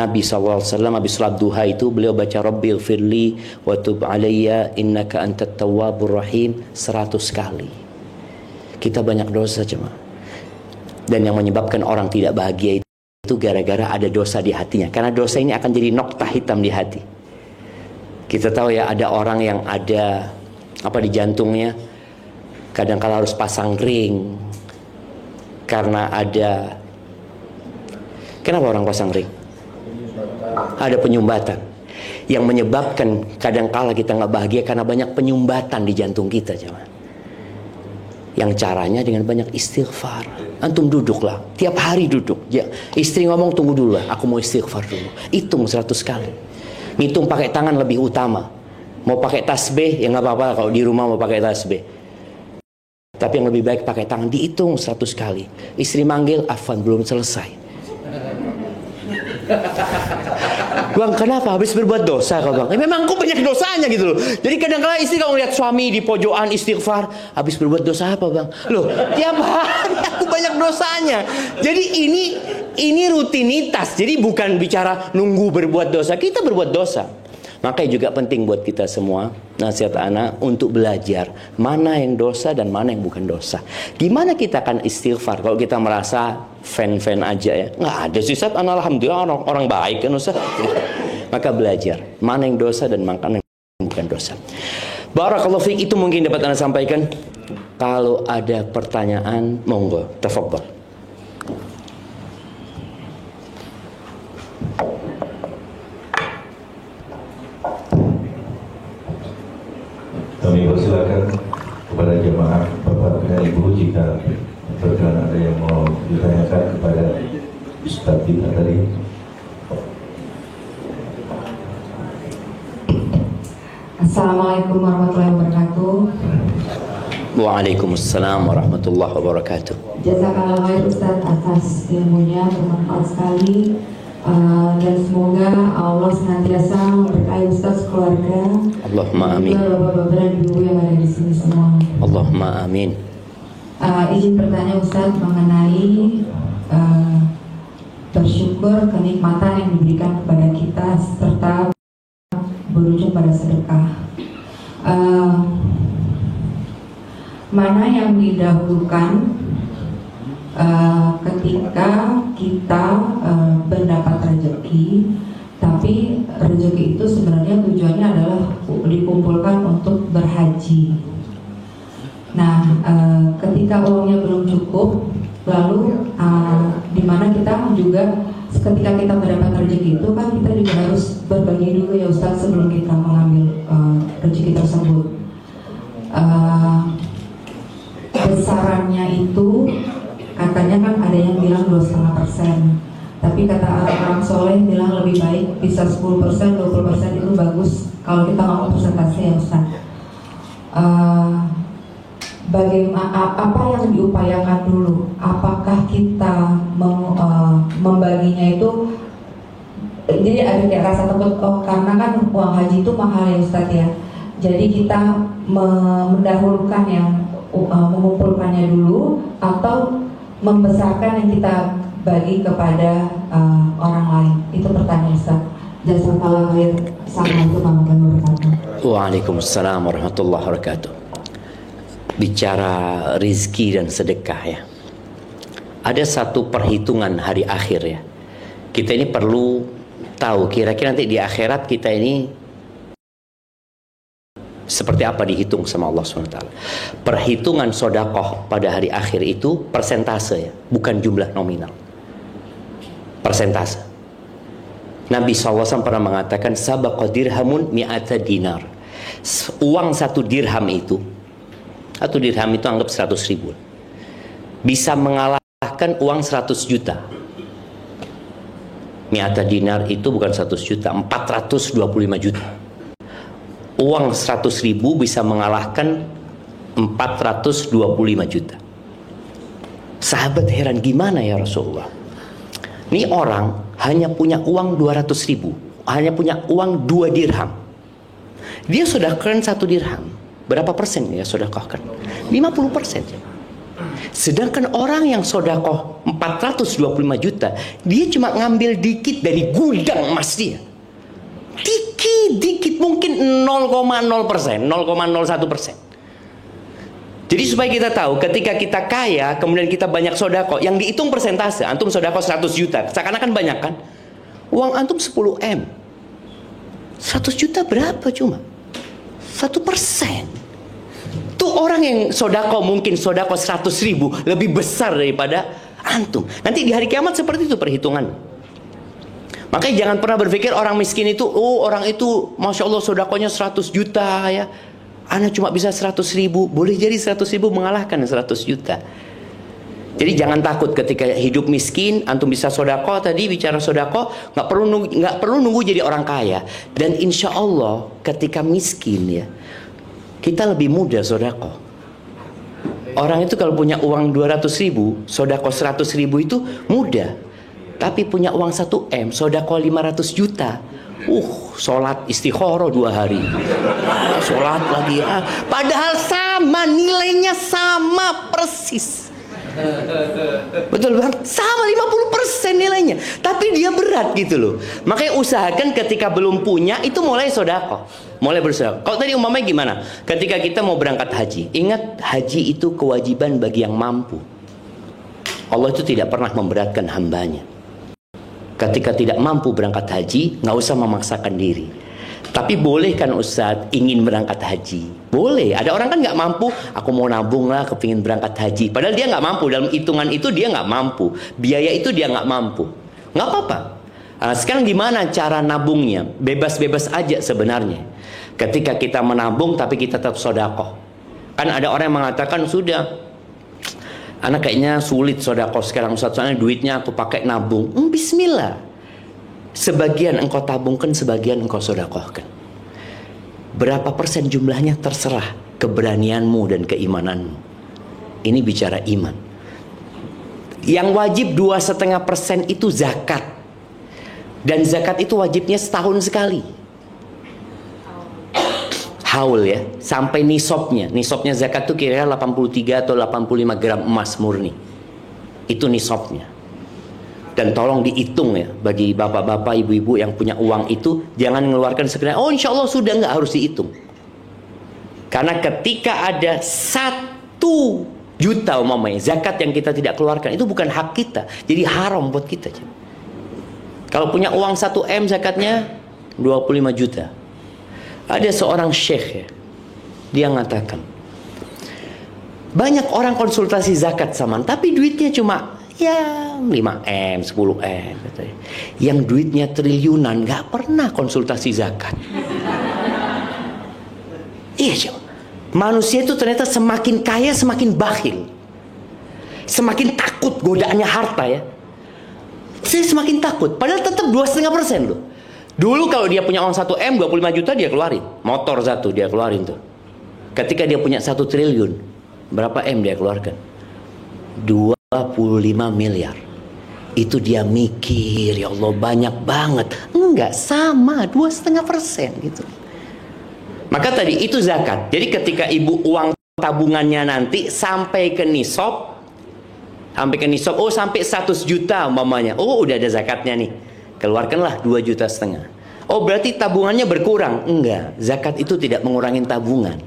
Nabi SAW habis salat duha itu beliau baca Rabbil firli wa tub alayya innaka antat tawwabur rahim 100 kali. Kita banyak dosa cuma. Dan yang menyebabkan orang tidak bahagia itu gara-gara ada dosa di hatinya. Karena dosa ini akan jadi noktah hitam di hati. Kita tahu ya, ada orang yang ada Apa di jantungnya? Kadang-kala harus pasang ring karena ada. Kenapa orang pasang ring? Ada penyumbatan yang menyebabkan kadang-kala kita nggak bahagia karena banyak penyumbatan di jantung kita, cuman. Yang caranya dengan banyak istighfar. Antum duduklah, tiap hari duduk. Ya, istri ngomong tunggu dulu lah, aku mau istighfar dulu. Hitung 100 kali. Ngitung pakai tangan lebih utama. Mau pakai tasbih ya nggak apa-apa kalau di rumah mau pakai tasbih. Tapi yang lebih baik pakai tangan, dihitung 100 kali. Istri manggil, afwan belum selesai. Bang, kenapa? Habis berbuat dosa kau bang? Memang aku banyak dosanya gitu loh. Jadi kadang-kadang istri kalau lihat suami di pojokan istighfar, habis berbuat dosa apa bang? Loh, tiap hari aku banyak dosanya. Jadi ini rutinitas. Jadi bukan bicara nunggu berbuat dosa. Kita berbuat dosa. Makanya juga penting buat kita semua, nasihat anak, untuk belajar mana yang dosa dan mana yang bukan dosa. Gimana kita akan istighfar kalau kita merasa fan-fan aja ya? Nggak ada sih Ustaz, alhamdulillah orang baik kan Ustaz. Maka belajar mana yang dosa dan mana yang bukan dosa. Barakallahu fiik, itu mungkin dapat Anda sampaikan. Kalau ada pertanyaan, monggo, tafadhol. Kami persilakan kepada jemaah Bapak dan Ibu jika berkenan ada yang mau ditanyakan kepada Ustaz kita tadi. Assalamualaikum warahmatullahi wabarakatuh. Waalaikumsalam warahmatullahi wabarakatuh. Jazakallah khair Ustaz atas ilmunya, bermanfaat sekali. Dan semoga Allah senantiasa memberkahi Ustaz, keluarga, Allahumma amin. dan bapak-bapak dan ibu yang ada di sini semua. Allahumma amin. Izin bertanya Ustaz mengenai bersyukur kenikmatan yang diberikan kepada kita serta berujung pada sedekah. Mana yang didahulukan ketika kita mendapat rezeki, tapi rezeki itu sebenarnya tujuannya adalah dikumpulkan untuk berhaji. Nah, ketika uangnya belum cukup, lalu dimana kita juga ketika kita mendapat rezeki itu kan kita juga harus berbagi dulu ya Ustaz sebelum kita mengambil rezeki tersebut. Besarannya itu katanya kan ada yang bilang 2,5%, tapi kata orang soleh bilang lebih baik bisa 10%, 20% itu bagus kalau kita ngomong persentase ya Ustaz. Bagaimana, apa yang diupayakan dulu? Apakah kita membaginya itu, jadi ada kayak rasa takut, karena kan uang haji itu mahal ya Ustaz ya, jadi kita mendahulukan yang mengumpulkannya dulu atau membesarkan yang kita bagi kepada orang lain. Itu pertanyaan Ustaz. Jazakallahu khair. Assalamualaikum warahmatullahi wabarakatuh. Waalaikumsalam warahmatullahi wabarakatuh. Bicara rizki dan sedekah ya, ada satu perhitungan hari akhir ya. Kita ini perlu tahu kira-kira nanti di akhirat kita ini seperti apa dihitung sama Allah SWT. Perhitungan sodakoh pada hari akhir itu persentase ya, bukan jumlah nominal. Persentase. Nabi SAW pernah mengatakan sabaqa dirhamun mi'ata dinar. Uang 1 dirham itu, 1 dirham itu anggap 100 ribu, bisa mengalahkan uang 100 juta. Mi'ata dinar itu bukan 100 juta, 425 juta. Uang 100 ribu bisa mengalahkan 425 juta. Sahabat heran, gimana ya Rasulullah? Ini orang hanya punya uang 200 ribu, hanya punya uang 2 dirham. Dia sedekahkan 1 dirham. Berapa persen ya sedekahkan? 50%. Sedangkan orang yang sedekah 425 juta, dia cuma ngambil dikit dari gudang emas dia. Dikit, mungkin 0,0%, 0,01%. Jadi supaya kita tahu, ketika kita kaya, kemudian kita banyak sodako, yang dihitung persentase, antum sodako 100 juta, seakan-akan banyak kan? Uang antum 10 M. 100 juta berapa cuma? 1%. Tuh orang yang sodako mungkin sodako 100.000 lebih besar daripada antum. Nanti di hari kiamat seperti itu perhitungan. Makanya jangan pernah berpikir orang miskin itu, oh orang itu Masya Allah sodakonya 100 juta ya, ana cuma bisa 100.000. Boleh jadi 100.000 mengalahkan 100 juta. Jadi jangan takut ketika hidup miskin, antum bisa sodako. Tadi bicara sodako, nggak perlu nunggu jadi orang kaya. Dan insya Allah ketika miskin ya, kita lebih mudah sodako. Orang itu kalau punya uang 200.000, sodako 100.000 itu mudah. Tapi punya uang 1 M, sodako 500 juta. Sholat istikharah 2 hari. Sholat lagi ya. Padahal sama, nilainya sama persis. Betul bang? Sama 50% nilainya. Tapi dia berat gitu loh. Makanya usahakan ketika belum punya itu mulai sodako, mulai bersodako. Kalau tadi umpamanya gimana? Ketika kita mau berangkat haji, ingat haji itu kewajiban bagi yang mampu. Allah itu tidak pernah memberatkan hambanya. Ketika tidak mampu berangkat haji, nggak usah memaksakan diri. Tapi boleh kan Ustadz ingin berangkat haji? Boleh. Ada orang kan nggak mampu, aku mau nabung lah kepingin berangkat haji. Padahal dia nggak mampu. Dalam hitungan itu dia nggak mampu. Biaya itu dia nggak mampu. Nggak apa-apa. Sekarang gimana cara nabungnya? Bebas-bebas aja sebenarnya. Ketika kita menabung tapi kita tetap sodakoh. Kan ada orang yang mengatakan sudah, anak kayaknya sulit sodakoh sekarang Ustadz, soalnya duitnya aku pakai nabung. Bismillah. Sebagian engkau tabungkan, sebagian engkau sodakohkan. Berapa persen jumlahnya terserah keberanianmu dan keimananmu. Ini bicara iman. Yang wajib 2,5% itu zakat. Dan zakat itu wajibnya setahun sekali. Haul ya, sampai nisabnya. Nisabnya zakat itu kira-kira 83 atau 85 gram emas murni. Itu nisabnya. Dan tolong dihitung ya, bagi bapak-bapak, ibu-ibu yang punya uang itu, jangan mengeluarkan sekedar, oh insya Allah sudah, nggak, harus dihitung. Karena ketika ada 1 juta umpamanya zakat yang kita tidak keluarkan, itu bukan hak kita, jadi haram buat kita. Kalau punya uang 1 M zakatnya 25 juta. Ada seorang syekh ya, dia mengatakan, banyak orang konsultasi zakat sama, tapi duitnya cuma ya 5M, 10M. Yang duitnya triliunan gak pernah konsultasi zakat. Iya, manusia itu ternyata semakin kaya semakin bakhil, semakin takut godaannya harta ya. Saya semakin takut, padahal tetap 2,5% loh. Dulu kalau dia punya uang 1M, 25 juta dia keluarin. Motor 1 dia keluarin tuh. Ketika dia punya 1 triliun, berapa M dia keluarkan? 25 miliar. Itu dia mikir, ya Allah banyak banget. Enggak, sama 2,5% gitu. Maka tadi itu zakat. Jadi ketika ibu uang tabungannya nanti sampai ke nisab, oh sampai 100 juta umpamanya, oh udah ada zakatnya nih, keluarkanlah 2,5 juta. Oh berarti tabungannya berkurang? Enggak, zakat itu tidak mengurangi tabungan.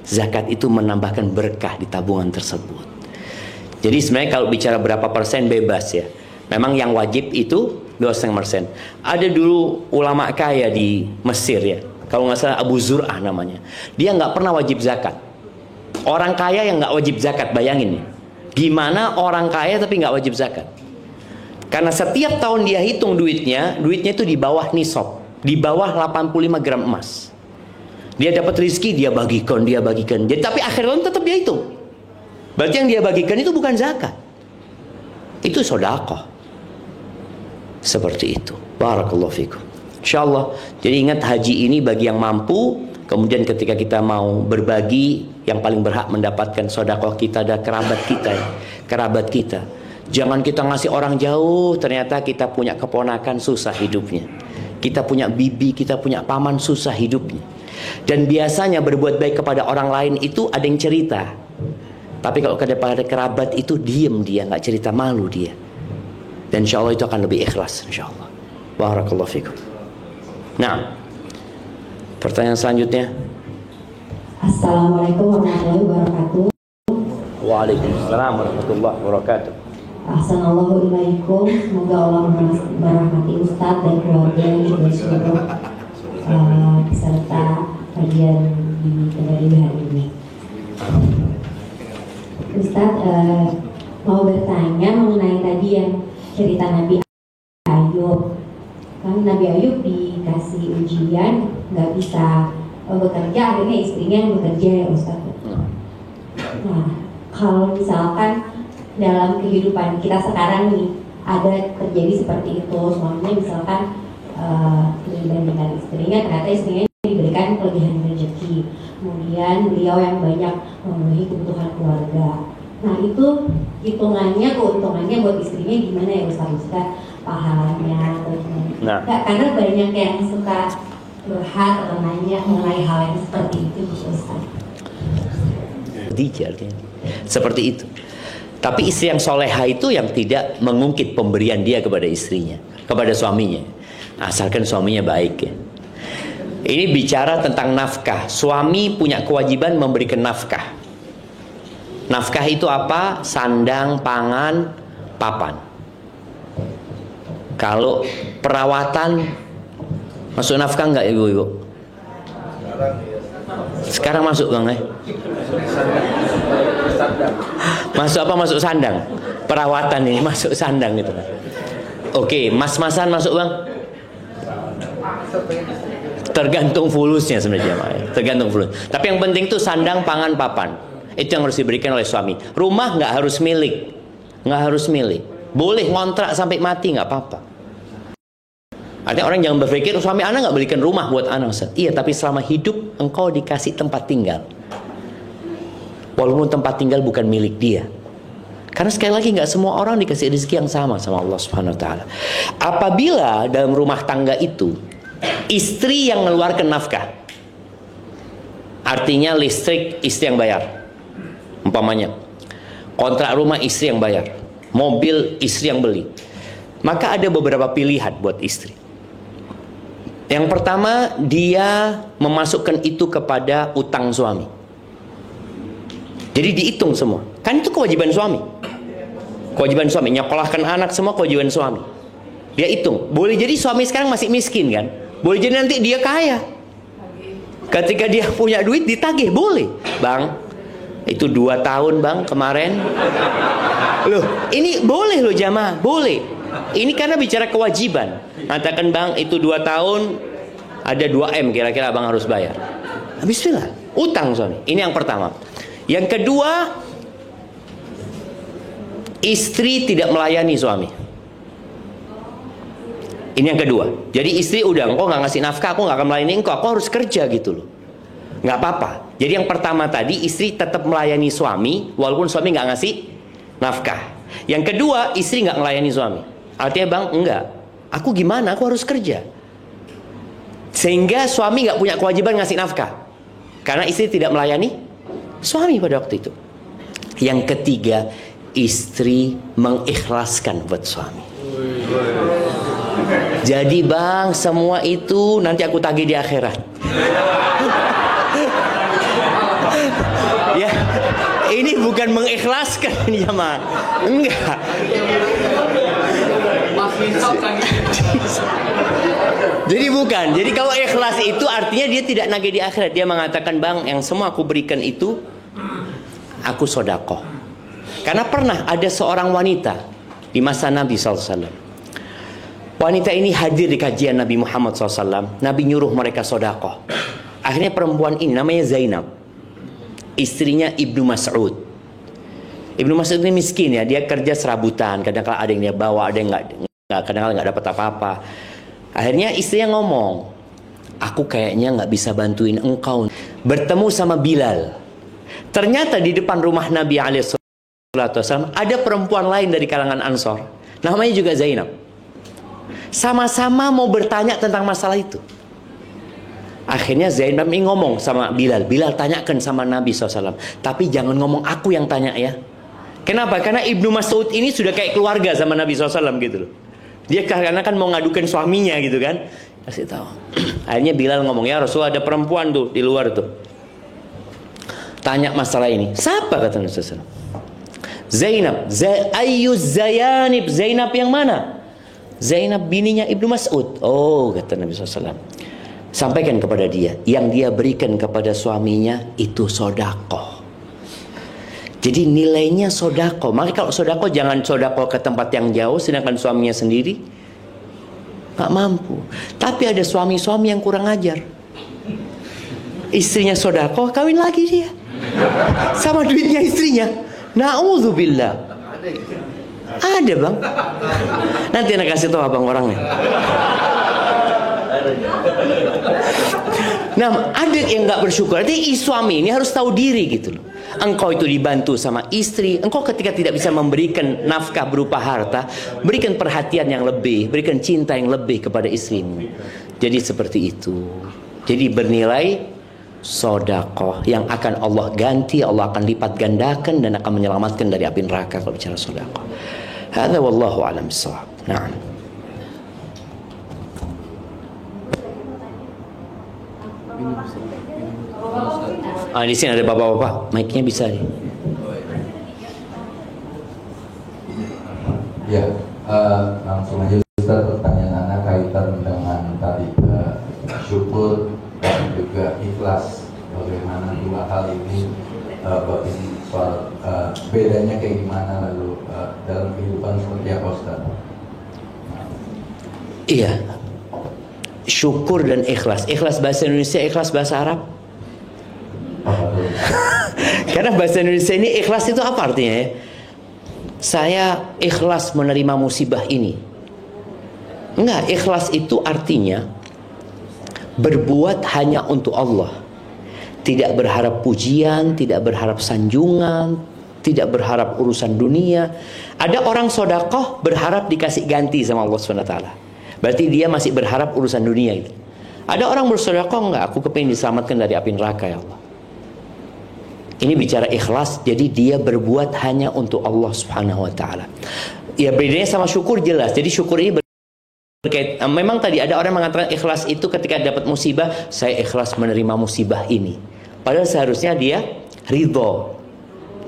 Zakat itu menambahkan berkah di tabungan tersebut. Jadi sebenarnya kalau bicara berapa persen bebas ya. Memang yang wajib itu 2,5%. Ada dulu ulama kaya di Mesir ya, kalau nggak salah Abu Zur'ah namanya. Dia nggak pernah wajib zakat. Orang kaya yang nggak wajib zakat, bayangin nih. Gimana orang kaya tapi nggak wajib zakat? Karena setiap tahun dia hitung duitnya itu di bawah nisab, di bawah 85 gram emas. Dia dapat rezeki, dia bagikan. Jadi tapi akhir tahun tetap dia hitung. Berarti yang dia bagikan itu bukan zakat, itu sedekah. Seperti itu. Barakallahu fikum. Insyaallah. Jadi ingat, haji ini bagi yang mampu. Kemudian ketika kita mau berbagi, yang paling berhak mendapatkan sedekah kita adalah kerabat kita ya. Kerabat kita. Jangan kita ngasih orang jauh, ternyata kita punya keponakan susah hidupnya. Kita punya bibi, kita punya paman susah hidupnya. Dan biasanya berbuat baik kepada orang lain itu ada yang cerita. Tapi kalau kepada kerabat itu diem dia, nggak cerita, malu dia. Dan insya Allah itu akan lebih ikhlas, insya Allah. Barakallahu fikum. Nah, pertanyaan selanjutnya. Assalamualaikum warahmatullahi wabarakatuh. Waalaikumsalam warahmatullahi wabarakatuh. Assalamualaikum warahmatullahi. Semoga Allah merahmati Ustadz dan keluarga juga seluruh peserta kajian di Kendari hari ini. Ustadz, mau bertanya mengenai tadi yang cerita Nabi Ayub. Kan Nabi Ayub dikasih ujian, nggak bisa bekerja, akhirnya istrinya yang bekerja ya Ustadz. Nah, kalau misalkan dalam kehidupan kita sekarang nih ada terjadi seperti itu, suaminya misalkan dibandingkan istrinya, ternyata istrinya diberikan kelebihan rezeki, kemudian beliau yang banyak memenuhi kebutuhan keluarga. Nah itu hitungannya, keuntungannya buat istrinya gimana ya Ustaz? Pahalanya atau gimana? Nah. Nggak, karena banyak yang suka curhat atau nanya mengenai hal yang seperti itu Ustaz. Seperti itu. Tapi istri yang soleha itu yang tidak mengungkit pemberian dia kepada istrinya, kepada suaminya, asalkan suaminya baik ya. Ini bicara tentang nafkah. Suami punya kewajiban memberikan nafkah. Nafkah itu apa? Sandang, pangan, papan. Kalau perawatan masuk nafkah enggak ibu-ibu? Sekarang masuk bang Masuk apa? Masuk sandang. Perawatan ini masuk sandang gitu. Oke, mas-masan masuk bang? Tergantung fulusnya sebenarnya, tergantung fulus. Tapi yang penting tuh sandang, pangan, papan. Itu yang harus diberikan oleh suami. Rumah nggak harus milik, nggak harus milik. Boleh ngontrak sampai mati nggak apa-apa. Artinya orang jangan berpikir suami anak nggak belikan rumah buat anak. Iya, tapi selama hidup engkau dikasih tempat tinggal. Walaupun tempat tinggal bukan milik dia. Karena sekali lagi nggak semua orang dikasih rezeki yang sama Allah Subhanahu Wa Taala. Apabila dalam rumah tangga itu istri yang mengeluarkan nafkah, artinya listrik istri yang bayar, umpamanya kontrak rumah istri yang bayar, mobil istri yang beli, maka ada beberapa pilihan buat istri. Yang pertama, dia memasukkan itu kepada utang suami. Jadi dihitung semua, kan itu kewajiban suami. Kewajiban suami, nyekolahkan anak semua kewajiban suami. Dia hitung. Boleh jadi suami sekarang masih miskin kan? Boleh jadi nanti dia kaya. Ketika dia punya duit ditagih, boleh. Bang, itu 2 tahun bang kemarin. Loh, ini boleh loh jamaah, boleh. Ini karena bicara kewajiban. Katakan bang, itu 2 tahun ada 2M kira-kira bang harus bayar. Bismillah, utang suami. Ini yang pertama. Yang kedua, istri tidak melayani suami. Ini yang kedua. Jadi istri udah, engkau nggak ngasih nafkah, aku nggak akan melayani engkau, aku harus kerja gitu loh. Nggak apa-apa. Jadi yang pertama tadi, istri tetap melayani suami walaupun suami nggak ngasih nafkah. Yang kedua, istri nggak melayani suami. Artinya bang, enggak, aku gimana, aku harus kerja. Sehingga suami nggak punya kewajiban ngasih nafkah karena istri tidak melayani suami pada waktu itu. Yang ketiga, istri mengikhlaskan buat suami. Jadi bang, semua itu nanti aku tagih di akhirat. Ya, ini bukan mengikhlaskan ini jamaah. Enggak. Jadi bukan. Jadi kalau ikhlas itu artinya dia tidak nagih di akhirat. Dia mengatakan bang, yang semua aku berikan itu aku sodakoh. Karena pernah ada seorang wanita di masa Nabi SAW. Wanita ini hadir di kajian Nabi Muhammad SAW. Nabi nyuruh mereka sodakoh. Akhirnya perempuan ini namanya Zainab, istrinya Ibnu Mas'ud. Ibnu Mas'ud ini miskin ya, dia kerja serabutan. Kadang-kadang ada yang dia bawa, ada yang nggak, kadang-kadang nggak dapat apa-apa. Akhirnya istrinya ngomong, aku kayaknya nggak bisa bantuin engkau. Bertemu sama Bilal. Ternyata di depan rumah Nabi SAW ada perempuan lain dari kalangan Ansor, namanya juga Zainab. Sama-sama mau bertanya tentang masalah itu. Akhirnya Zainab ini ngomong sama Bilal, Bilal tanyakan sama Nabi SAW, tapi jangan ngomong aku yang tanya ya. Kenapa? Karena Ibnu Mas'ud ini sudah kayak keluarga sama Nabi SAW gitu loh. Dia karena kan mau ngadukan suaminya gitu kan. Kasih tahu. Akhirnya Bilal ngomong, ya Rasulullah ada perempuan tuh di luar tuh, tanya masalah ini. Siapa kata Nabi SAW? Zainab. Ayyuz Zayanib. Zainab yang mana? Zainab bininya Ibnu Mas'ud. Oh kata Nabi SAW. Sampaikan kepada dia, yang dia berikan kepada suaminya itu sodakoh. Jadi nilainya sodako. Maka kalau sodako jangan sodako ke tempat yang jauh, sedangkan suaminya sendiri nggak mampu. Tapi ada suami-suami yang kurang ajar. Istrinya sodako, kawin lagi dia sama duitnya istrinya. Na'udzubillah. Ada bang. Nanti anak kasih tahu abang orangnya. Nah, ada yang nggak bersyukur. Jadi suami ini harus tahu diri gitu loh. Engkau itu dibantu sama istri. Engkau ketika tidak bisa memberikan nafkah berupa harta, berikan perhatian yang lebih, berikan cinta yang lebih kepada istrimu. Jadi seperti itu. Jadi bernilai sodakoh yang akan Allah ganti, Allah akan lipat gandakan dan akan menyelamatkan dari api neraka kalau bicara sodakoh. Hadza wallahu a'lam bissawab. Na'am. Di sini ada bapak-bapak, mic-nya bisa nih. Ya, langsung aja Ustaz, pertanyaan anak kaitan dengan tadi syukur dan juga ikhlas. Bagaimana dua hal ini, soal bedanya kayak gimana, lalu dalam kehidupan seperti apa Ustaz? Iya, syukur dan ikhlas. Ikhlas bahasa Indonesia, ikhlas bahasa Arab. Karena bahasa Indonesia ini ikhlas itu apa artinya ya? Saya ikhlas menerima musibah ini. Enggak, ikhlas itu artinya berbuat hanya untuk Allah. Tidak berharap pujian, tidak berharap sanjungan, tidak berharap urusan dunia. Ada orang sodakoh berharap dikasih ganti sama Allah SWT. Berarti dia masih berharap urusan dunia itu. Ada orang bersodakoh, enggak, aku kepingin diselamatkan dari api neraka ya Allah. Ini bicara ikhlas, jadi dia berbuat hanya untuk Allah Subhanahu wa taala. Ya bedanya sama syukur jelas. Jadi syukur ini berkait, memang tadi ada orang mengatakan ikhlas itu ketika dapat musibah, saya ikhlas menerima musibah ini. Padahal seharusnya dia ridho.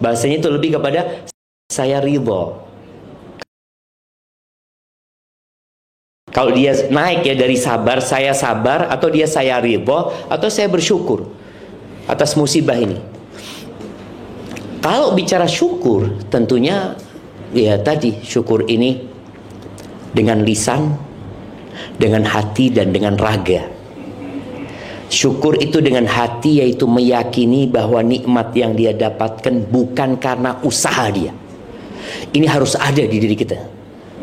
Bahasanya itu lebih kepada saya ridho. Kalau dia naik ya dari sabar, atau dia saya ridho, atau saya bersyukur atas musibah ini. Kalau bicara syukur, tentunya ya tadi syukur ini dengan lisan, dengan hati dan dengan raga. Syukur itu dengan hati, yaitu meyakini bahwa nikmat yang dia dapatkan bukan karena usaha dia. Ini harus ada di diri kita.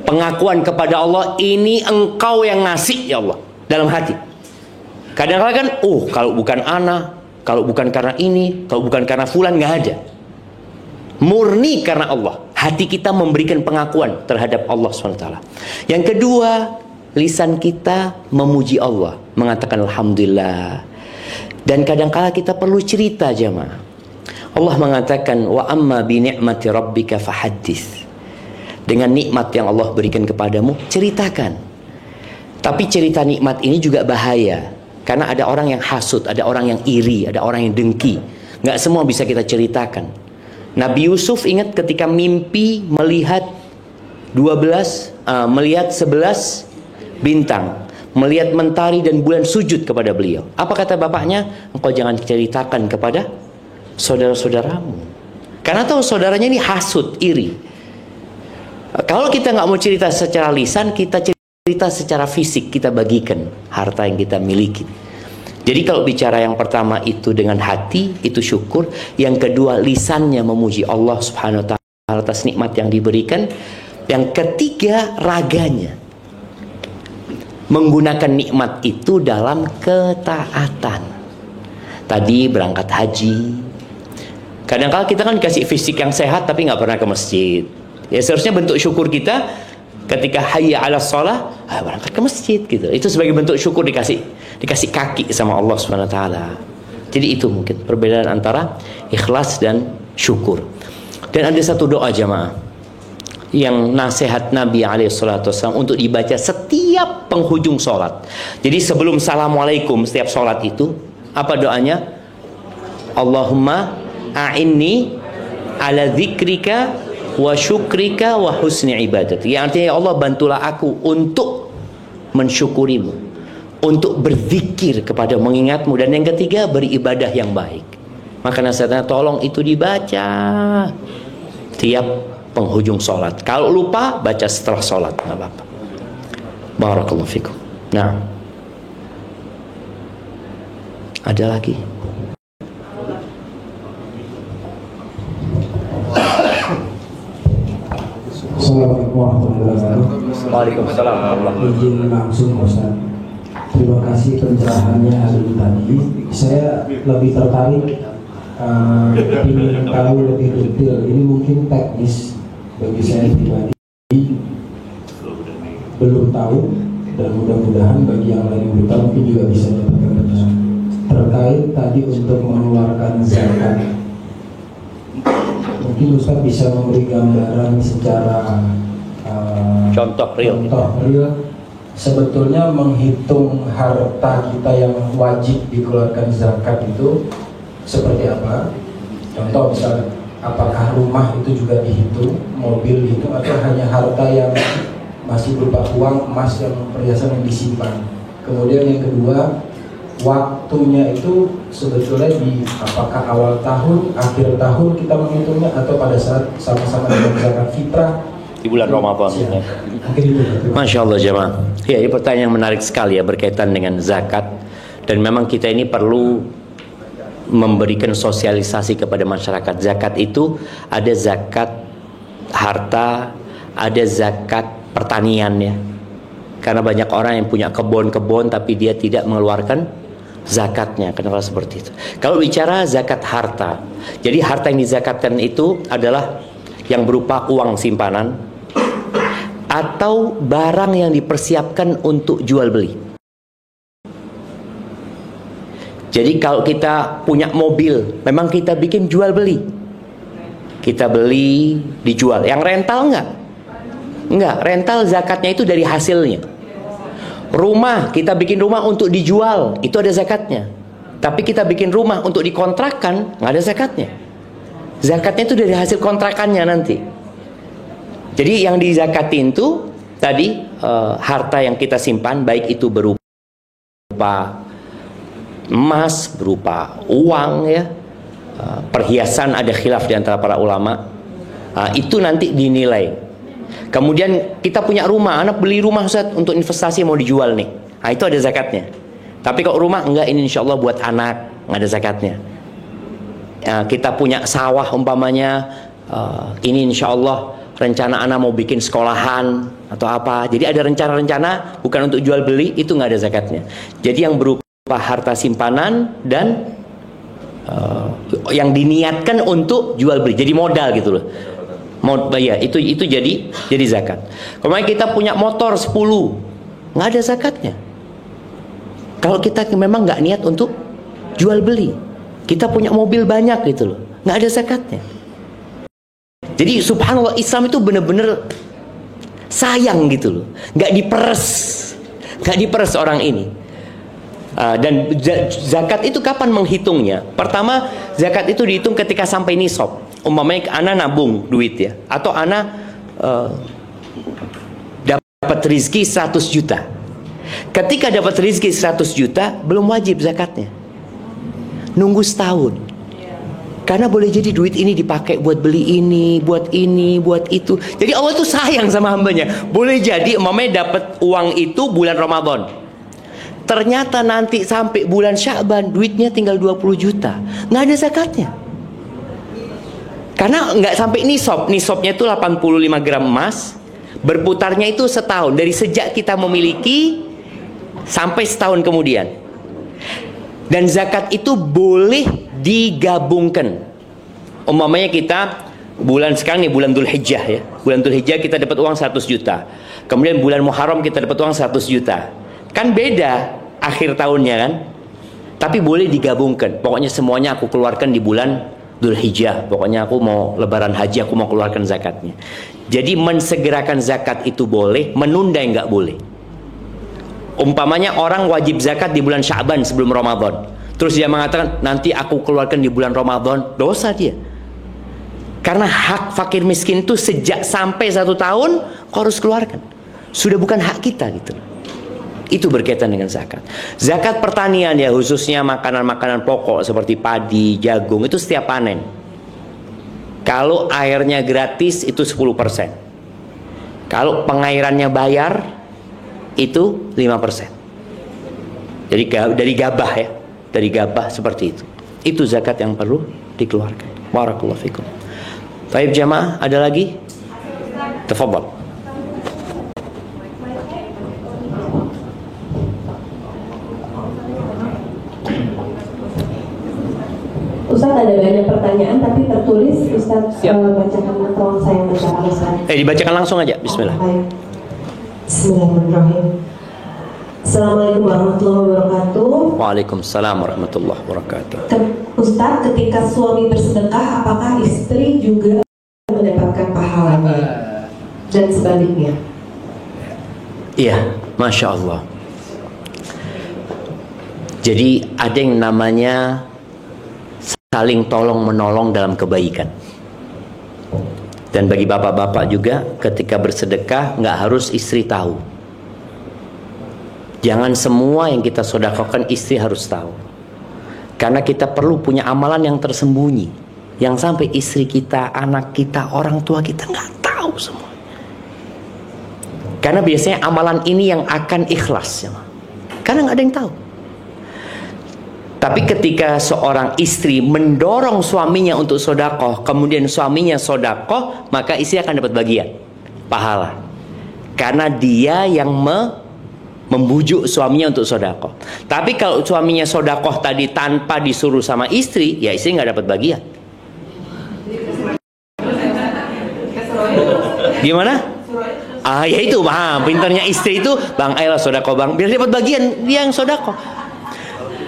Pengakuan kepada Allah, ini engkau yang ngasih ya Allah, dalam hati. Kadang-kadang kan, kalau bukan ana, kalau bukan karena ini, kalau bukan karena fulan, nggak ada. Murni karena Allah. Hati kita memberikan pengakuan terhadap Allah SWT. Yang kedua, lisan kita memuji Allah, mengatakan Alhamdulillah. Dan kadang-kala kita perlu cerita jemaah. Allah mengatakan wa amma bi ni'mati rabbika fahaddits. Dengan nikmat yang Allah berikan kepadamu, ceritakan. Tapi cerita nikmat ini juga bahaya. Karena ada orang yang hasud, ada orang yang iri, ada orang yang dengki. Nggak semua bisa kita ceritakan. Nabi Yusuf ingat ketika mimpi melihat 11 bintang, melihat mentari dan bulan sujud kepada beliau. Apa kata bapaknya? Engkau jangan ceritakan kepada saudara-saudaramu. Karena tahu saudaranya ini hasud, iri. Kalau kita nggak mau cerita secara lisan, kita cerita secara fisik, kita bagikan harta yang kita miliki. Jadi kalau bicara yang pertama itu dengan hati, itu syukur. Yang kedua, lisannya memuji Allah Subhanahu wa ta'ala atas nikmat yang diberikan. Yang ketiga, raganya menggunakan nikmat itu dalam ketaatan. Tadi berangkat haji. Kadang-kadang kita kan dikasih fisik yang sehat tapi nggak pernah ke masjid. Ya seharusnya bentuk syukur kita ketika hayya 'alas shalah, berangkat ke masjid gitu. Itu sebagai bentuk syukur dikasih kaki sama Allah Subhanahu wa taala. Jadi itu mungkin perbedaan antara ikhlas dan syukur. Dan ada satu doa jamaah yang nasihat Nabi SAW untuk dibaca setiap penghujung sholat. Jadi sebelum assalamualaikum setiap sholat itu apa doanya? Allahumma a'inni ala dzikrika wa syukrika wa husni ibadati. Yang artinya ya Allah bantulah aku untuk mensyukurimu, untuk berzikir kepada mengingatmu, dan yang ketiga beribadah yang baik. Maka nasihatnya tolong itu dibaca tiap penghujung sholat. Kalau lupa baca setelah sholat, nggak apa-apa. Barakallahu fikum. Nah, ada lagi? Assalamualaikum warahmatullahi wabarakatuh. Waalaikumsalam. Izin langsung Ustaz. Terima kasih pencerahannya hari ini tadi. Saya lebih tertarik ingin tahu lebih detail. Ini mungkin teknis bagi saya pribadi, belum tahu, dan mudah-mudahan bagi yang lain yang tahu mungkin juga bisa dapatkan pencerahan terkait tadi untuk mengeluarkan zakat. Mungkin Ustaz bisa memberi gambaran secara Contoh real. Sebetulnya menghitung harta kita yang wajib dikeluarkan zakat itu seperti apa? Contoh misalnya, apakah rumah itu juga dihitung, mobil dihitung, atau hanya harta yang masih berupa uang, emas, yang perhiasan yang disimpan? Kemudian yang kedua, waktunya itu sebetulnya di apakah awal tahun, akhir tahun kita menghitungnya, atau pada saat sama-sama dengan zakat fitrah Di bulan Ramadan. Ya. Masya Allah jemaah. Ya, ini pertanyaan yang menarik sekali ya berkaitan dengan zakat. Dan memang kita ini perlu memberikan sosialisasi kepada masyarakat. Zakat itu ada zakat harta, ada zakat pertanian ya. Karena banyak orang yang punya kebun-kebun tapi dia tidak mengeluarkan zakatnya. Kenapa seperti itu? Kalau bicara zakat harta, jadi harta yang dizakatkan itu adalah yang berupa uang simpanan atau barang yang dipersiapkan untuk jual beli. Jadi kalau kita punya mobil, memang kita bikin jual beli. Kita beli, dijual. Yang rental enggak? Enggak, rental zakatnya itu dari hasilnya. Rumah, kita bikin rumah untuk dijual, itu ada zakatnya. Tapi kita bikin rumah untuk dikontrakkan, nggak ada zakatnya. Zakatnya itu dari hasil kontrakannya nanti. Jadi yang dizakatin itu tadi harta yang kita simpan, baik itu berupa emas, berupa uang ya, perhiasan, ada khilaf di antara para ulama. Itu nanti dinilai. Kemudian kita punya rumah, anak beli rumah Ustaz untuk investasi mau dijual nih. Itu ada zakatnya. Tapi kalau rumah enggak, ini insya Allah buat anak, nggak ada zakatnya. Kita punya sawah umpamanya, ini insya Allah rencana anak mau bikin sekolahan atau apa. Jadi ada rencana-rencana bukan untuk jual beli, itu nggak ada zakatnya. Jadi yang berupa harta simpanan dan yang diniatkan untuk jual beli, jadi modal gitu loh. Ya, itu jadi zakat. Kalau kita punya motor 10, nggak ada zakatnya. Kalau kita memang nggak niat untuk jual beli, kita punya mobil banyak gitu loh, nggak ada zakatnya. Jadi subhanallah, Islam itu benar-benar sayang gitu loh, nggak diperes orang ini. Dan zakat itu kapan menghitungnya? Pertama, zakat itu dihitung ketika sampai nisab. Umpamanya anak nabung duit ya, atau anak dapat rezeki 100 juta. Ketika dapat rezeki 100 juta, belum wajib zakatnya. Nunggu setahun. Karena boleh jadi duit ini dipakai buat beli ini, buat itu. Jadi Allah tuh sayang sama hambanya. Boleh jadi umpamanya dapat uang itu bulan Ramadan. Ternyata nanti sampai bulan Sya'ban duitnya tinggal 20 juta. Nggak ada zakatnya. Karena nggak sampai nisab. Nisabnya itu 85 gram emas. Berputarnya itu setahun. Dari sejak kita memiliki sampai setahun kemudian. Dan zakat itu boleh digabungkan. Umpamanya kita bulan sekarang nih, bulan Dzulhijjah ya. Bulan Dzulhijjah kita dapat uang 100 juta. Kemudian bulan Muharram kita dapat uang 100 juta. Kan beda akhir tahunnya kan. Tapi boleh digabungkan. Pokoknya semuanya aku keluarkan di bulan Dzulhijjah. Pokoknya aku mau lebaran haji, aku mau keluarkan zakatnya. Jadi mensegerakan zakat itu boleh, menunda nggak boleh. Umpamanya orang wajib zakat di bulan Sya'ban sebelum Ramadan. Terus dia mengatakan, nanti aku keluarkan di bulan Ramadan. Dosa dia. Karena hak fakir miskin itu sejak sampai 1 tahun kau harus keluarkan. Sudah bukan hak kita gitu. Itu berkaitan dengan zakat. Zakat pertanian ya, khususnya makanan-makanan pokok seperti padi, jagung, itu setiap panen. Kalau airnya gratis itu 10%. Kalau pengairannya bayar itu 5%. Jadi dari gabah ya, dari gabah seperti itu. Itu zakat yang perlu dikeluarkan. Barakallahu fikum. Baik jamaah, ada lagi? Tafadhal. Ustaz, ada banyak pertanyaan tapi tertulis. Ustaz bacakan, tolong saya bacakan Ustaz. Dibacakan langsung aja. Bismillah. Baik. Bismillahirrahmanirrahim. Assalamualaikum warahmatullahi wabarakatuh. Waalaikumsalam warahmatullahi wabarakatuh. Ustaz, ketika suami bersedekah, apakah istri juga mendapatkan pahalanya? Dan sebaliknya? Iya, Masya Allah. Jadi ada yang namanya saling tolong menolong dalam kebaikan. Dan bagi bapak-bapak juga, ketika bersedekah nggak harus istri tahu. Jangan semua yang kita sedekahkan istri harus tahu. Karena kita perlu punya amalan yang tersembunyi, yang sampai istri kita, anak kita, orang tua kita nggak tahu semua. Karena biasanya amalan ini yang akan ikhlas, karena nggak ada yang tahu. Tapi ketika seorang istri mendorong suaminya untuk sedekah, kemudian suaminya sedekah, maka istri akan dapat bagian pahala. Karena dia yang membujuk suaminya untuk sedekah. Tapi kalau suaminya sedekah tadi tanpa disuruh sama istri, ya istri nggak dapat bagian. Gimana? Ya itu, pintarnya istri itu, bang, ayolah sedekah bang, biar dapat bagian, dia yang sedekah.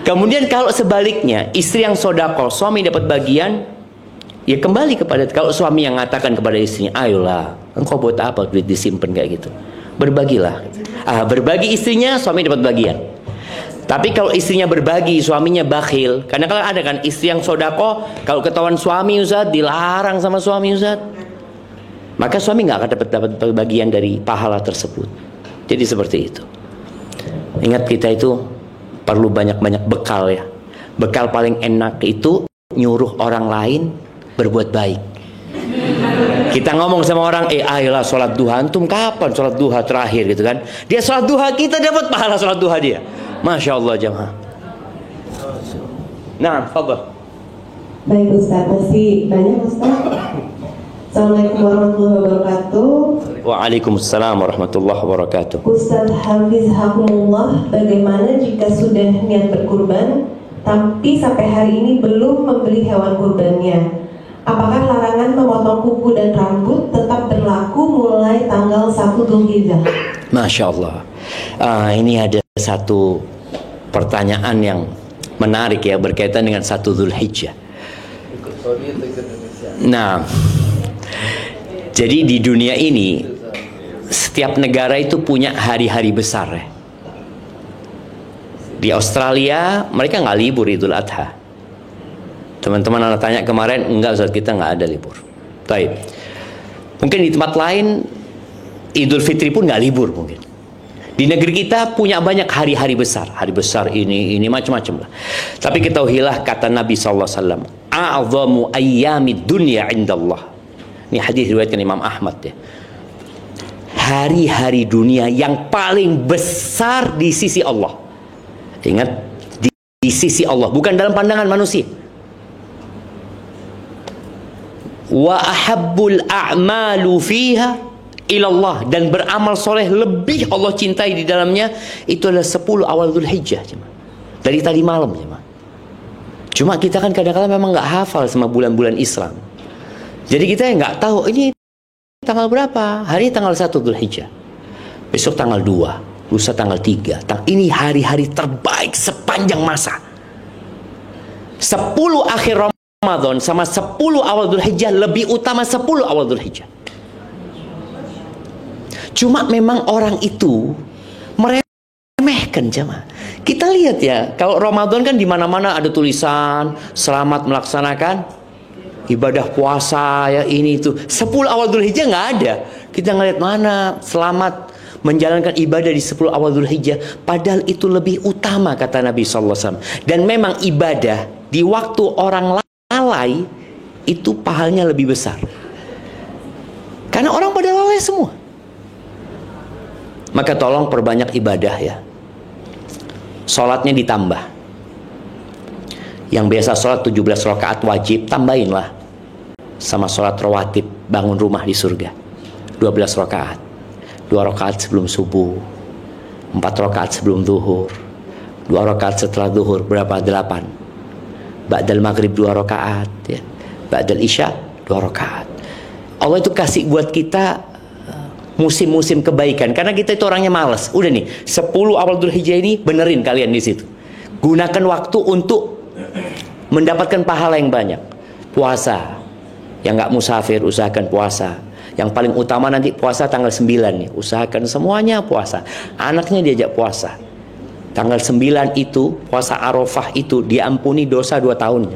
Kemudian kalau sebaliknya, istri yang sedekah, suami dapat bagian, ya kembali kepada, kalau suami yang mengatakan kepada istrinya, ayolah, engkau buat apa duit disimpan kayak gitu, berbagilah. Berbagi istrinya, suami dapat bagian. Tapi kalau istrinya berbagi, suaminya bakhil, karena kalau ada kan istri yang sedekah, kalau ketahuan suami Ustaz, dilarang sama suami Ustaz, maka suami nggak akan dapat bagian dari pahala tersebut. Jadi seperti itu. Ingat, kita itu perlu banyak-banyak bekal ya. Bekal paling enak itu nyuruh orang lain berbuat baik. Kita ngomong sama orang, ayolah sholat duha, antum kapan sholat duha terakhir gitu kan? Dia sholat duha, kita dapat pahala sholat duha dia. Masya Allah jamaah. Nah, fadhal. Baik Ustaz, masih banyak Ustaz. Assalamualaikum warahmatullahi wabarakatuh. Waalaikumsalam warahmatullahi wabarakatuh. Ustaz Hafizakumullah, bagaimana jika sudah niat berkurban tapi sampai hari ini belum membeli hewan kurbannya? Apakah larangan memotong kuku dan rambut tetap berlaku mulai tanggal 1 Dzulhijjah? Masya Allah. Ini ada satu pertanyaan yang menarik ya, berkaitan dengan 1 Dzulhijjah. Nah, jadi di dunia ini setiap negara itu punya hari-hari besar ya. Di Australia mereka nggak libur Idul Adha. Teman-teman anak tanya kemarin, enggak Ustaz, kita nggak ada libur. Baik. Mungkin di tempat lain Idul Fitri pun nggak libur mungkin. Di negeri kita punya banyak hari-hari besar. Hari besar ini macam-macam lah. Tapi ketahuilah kata Nabi SAW, a'zamu ayyamid dunya indallah. Ini hadis riwayatkan Imam Ahmad ya. Hari-hari dunia yang paling besar di sisi Allah. Ingat, di sisi Allah, bukan dalam pandangan manusia. Wa ahabbul a'malu fiha ilallah, dan beramal soleh lebih Allah cintai di dalamnya itu adalah 10 awal Dzulhijjah, dari tadi malam. Cuma kita kan kadang-kadang memang nggak hafal sama bulan-bulan Islam. Jadi kita nggak tahu ini tanggal berapa. Hari ini tanggal 1 Dzulhijjah, besok tanggal 2, lusa tanggal 3. Ini hari-hari terbaik sepanjang masa. 10 akhir Ramadan sama 10 awal Dzulhijjah lebih utama 10 awal Dzulhijjah. Cuma memang orang itu meremehkan jemaah. Kita lihat ya, kalau Ramadan kan di mana-mana ada tulisan selamat melaksanakan ibadah puasa ya, ini itu. 10 awal Dzulhijjah nggak ada. Kita ngelihat mana selamat menjalankan ibadah di 10 awal Dzulhijjah, padahal itu lebih utama kata Nabi SAW. Dan memang ibadah di waktu orang lalai itu pahalanya lebih besar, karena orang pada lalai semua. Maka tolong perbanyak ibadah ya. Sholatnya ditambah. Yang biasa sholat 17 rakaat wajib, tambahin lah sama sholat rawatib bangun rumah di surga 12 rakaat. 2 rakaat sebelum subuh, 4 rakaat sebelum zuhur, 2 rakaat setelah zuhur, berapa? 8. Ba'dal maghrib 2 rakaat ya. Ba'dal isya 2 rakaat. Allah itu kasih buat kita musim-musim kebaikan, karena kita itu orangnya malas. Udah nih, 10 awal Dzulhijjah ini benerin kalian di situ. Gunakan waktu untuk mendapatkan pahala yang banyak. Puasa. Yang nggak musafir usahakan puasa. Yang paling utama nanti puasa tanggal 9 nih. Usahakan semuanya puasa. Anaknya diajak puasa. Tanggal 9 itu, puasa Arafah itu diampuni dosa 2 tahun.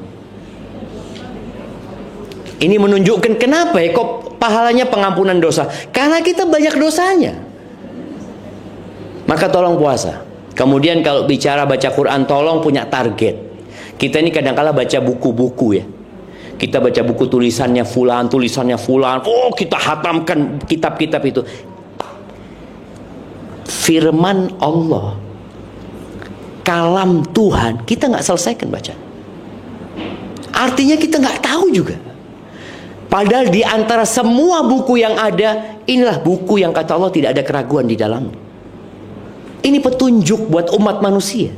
Ini menunjukkan kenapa ya kok pahalanya pengampunan dosa. Karena kita banyak dosanya. Maka tolong puasa. Kemudian kalau bicara baca Quran, tolong punya target. Kita ini kadang-kala baca buku-buku ya. Kita baca buku tulisannya fulan, oh kita hatamkan kitab-kitab itu. Firman Allah, kalam Tuhan, kita nggak selesaikan baca. Artinya kita nggak tahu juga. Padahal di antara semua buku yang ada, inilah buku yang kata Allah tidak ada keraguan di dalamnya. Ini petunjuk buat umat manusia.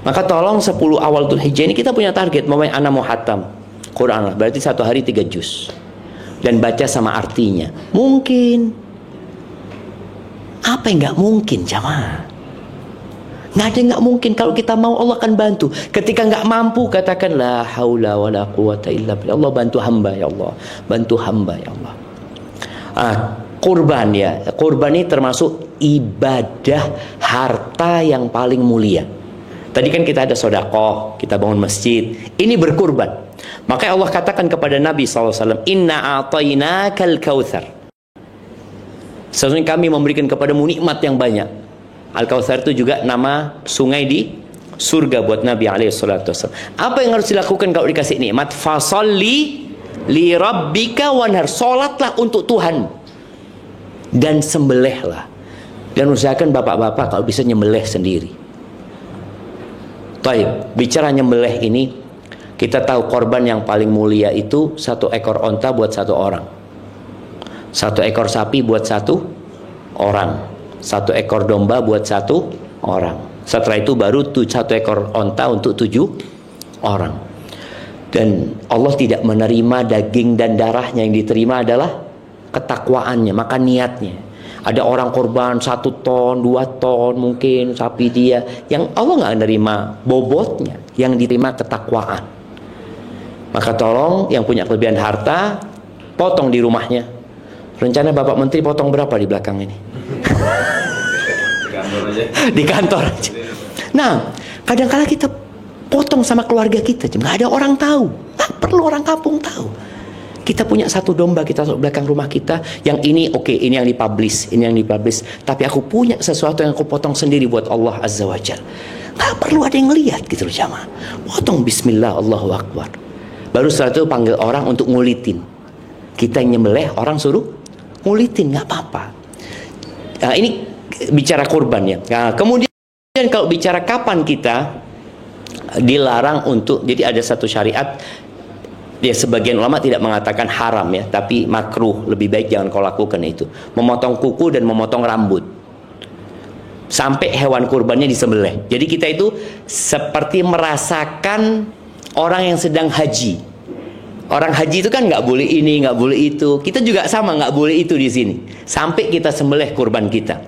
Maka tolong 10 awal Dzulhijjah ini kita punya target, anak mau hatam Quran, berarti 1 hari 3 juz, dan baca sama artinya. Mungkin apa yang nggak mungkin jamaah? Nggak ada yang nggak mungkin. Kalau kita mau, Allah akan bantu. Ketika nggak mampu, katakan la haula wala quwata illa billah. Allah bantu hamba ya Allah, bantu hamba ya Allah. Kurban ya, kurban ini termasuk ibadah harta yang paling mulia. Tadi kan kita ada sedekah, kita bangun masjid, ini berkurban. Makanya Allah katakan kepada Nabi SAW, Inna a'tainakal kautsar. Sesungguhnya kami memberikan kepadamu nikmat yang banyak. Al-Kautsar itu juga nama sungai di surga buat Nabi SAW. Apa yang harus dilakukan kalau dikasih nikmat? Fasalli li rabbika wanhar. Salatlah untuk Tuhan dan sembelihlah. Dan usahakan bapak-bapak kalau bisa nyembelih sendiri. Baik, bicara nyembelih ini, kita tahu korban yang paling mulia itu 1 ekor onta buat 1 orang, 1 ekor sapi buat 1 orang, 1 ekor domba buat 1 orang. Setelah itu baru 1 ekor onta untuk 7 orang. Dan Allah tidak menerima daging dan darahnya, yang diterima adalah ketakwaannya, maka niatnya. Ada orang korban 1 ton, 2 ton mungkin sapi dia, yang Allah nggak nerima bobotnya, yang diterima ketakwaan. Maka tolong yang punya kelebihan harta, potong di rumahnya. Rencana Bapak Menteri potong berapa di belakang ini? Di kantor aja. Di kantor aja. Nah, kadang-kala kita potong sama keluarga kita, nggak ada orang tahu, nggak perlu orang kampung tahu. Kita punya 1 domba, kita taruh belakang rumah kita. Yang ini oke, ini yang dipublish, ini yang dipublish. Tapi aku punya sesuatu yang aku potong sendiri buat Allah Azza wa Jalla. Nggak perlu ada yang lihat gitu loh jamaah. Potong Bismillah, Allahu Akbar. Baru setelah itu panggil orang untuk ngulitin. Kita yang nyembelih, orang suruh ngulitin, nggak apa-apa. Nah, ini bicara kurban ya. Nah, kemudian kalau bicara kapan kita dilarang untuk, jadi ada satu syariat. Ya, sebagian ulama tidak mengatakan haram ya, tapi makruh, lebih baik jangan kau lakukan itu. Memotong kuku dan memotong rambut sampai hewan kurbannya disembelih. Jadi kita itu seperti merasakan orang yang sedang haji. Orang haji itu kan nggak boleh ini, nggak boleh itu. Kita juga sama, nggak boleh itu di sini. Sampai kita sembelih kurban kita.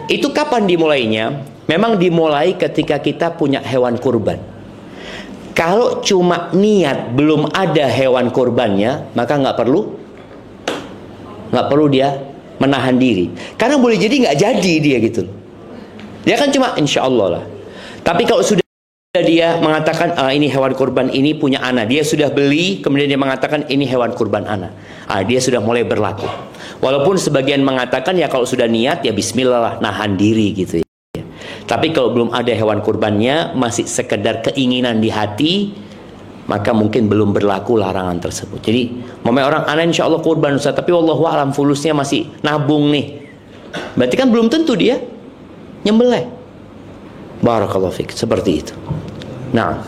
Itu kapan dimulainya? Memang dimulai ketika kita punya hewan kurban. Kalau cuma niat belum ada hewan kurbannya, maka nggak perlu dia menahan diri. Karena boleh jadi nggak jadi dia gitu. Dia kan cuma insya Allah lah. Tapi kalau sudah ketika dia mengatakan ini hewan kurban ini punya ana, dia sudah beli, kemudian dia mengatakan ini hewan kurban ana, dia sudah mulai berlaku. Walaupun sebagian mengatakan ya kalau sudah niat ya bismillah lah, nahan diri gitu ya. Tapi kalau belum ada hewan kurbannya, masih sekedar keinginan di hati, maka mungkin belum berlaku larangan tersebut. Jadi orang ana insya Allah kurban Ustaz, tapi wallahu alam fulusnya masih nabung nih, berarti kan belum tentu dia nyembelih. Barakallahu fiik, seperti itu. Nah,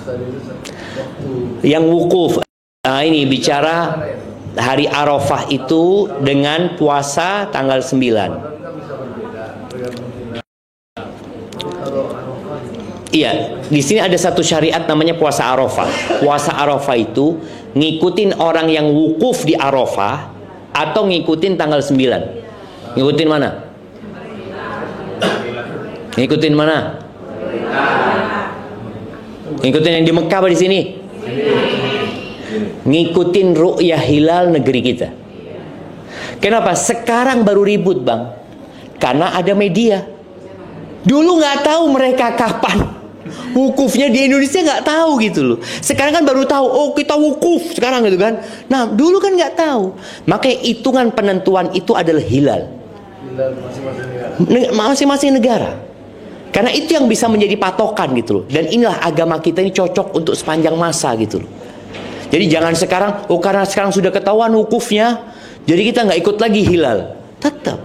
yang wukuf, ini bicara hari Arafah itu dengan puasa tanggal 9. Iya, di sini ada satu syariat namanya puasa Arafah. Puasa Arafah itu ngikutin orang yang wukuf di Arafah atau ngikutin tanggal 9. Ngikutin mana? Ngikutin mana? Ngikutin yang di Mekah apa di sini? Ngikutin ru'yah hilal negeri kita. Kenapa? Sekarang baru ribut bang, karena ada media. Dulu nggak tahu mereka kapan wukufnya di Indonesia, nggak tahu gitu loh. Sekarang kan baru tahu, oh kita wukuf sekarang gitu kan. Nah dulu kan nggak tahu. Makanya hitungan penentuan itu adalah hilal masing-masing negara. Karena itu yang bisa menjadi patokan gitu loh. Dan inilah agama kita ini cocok untuk sepanjang masa gitu loh. Jadi jangan sekarang, oh karena sekarang sudah ketahuan wukufnya, jadi kita nggak ikut lagi hilal. Tetap.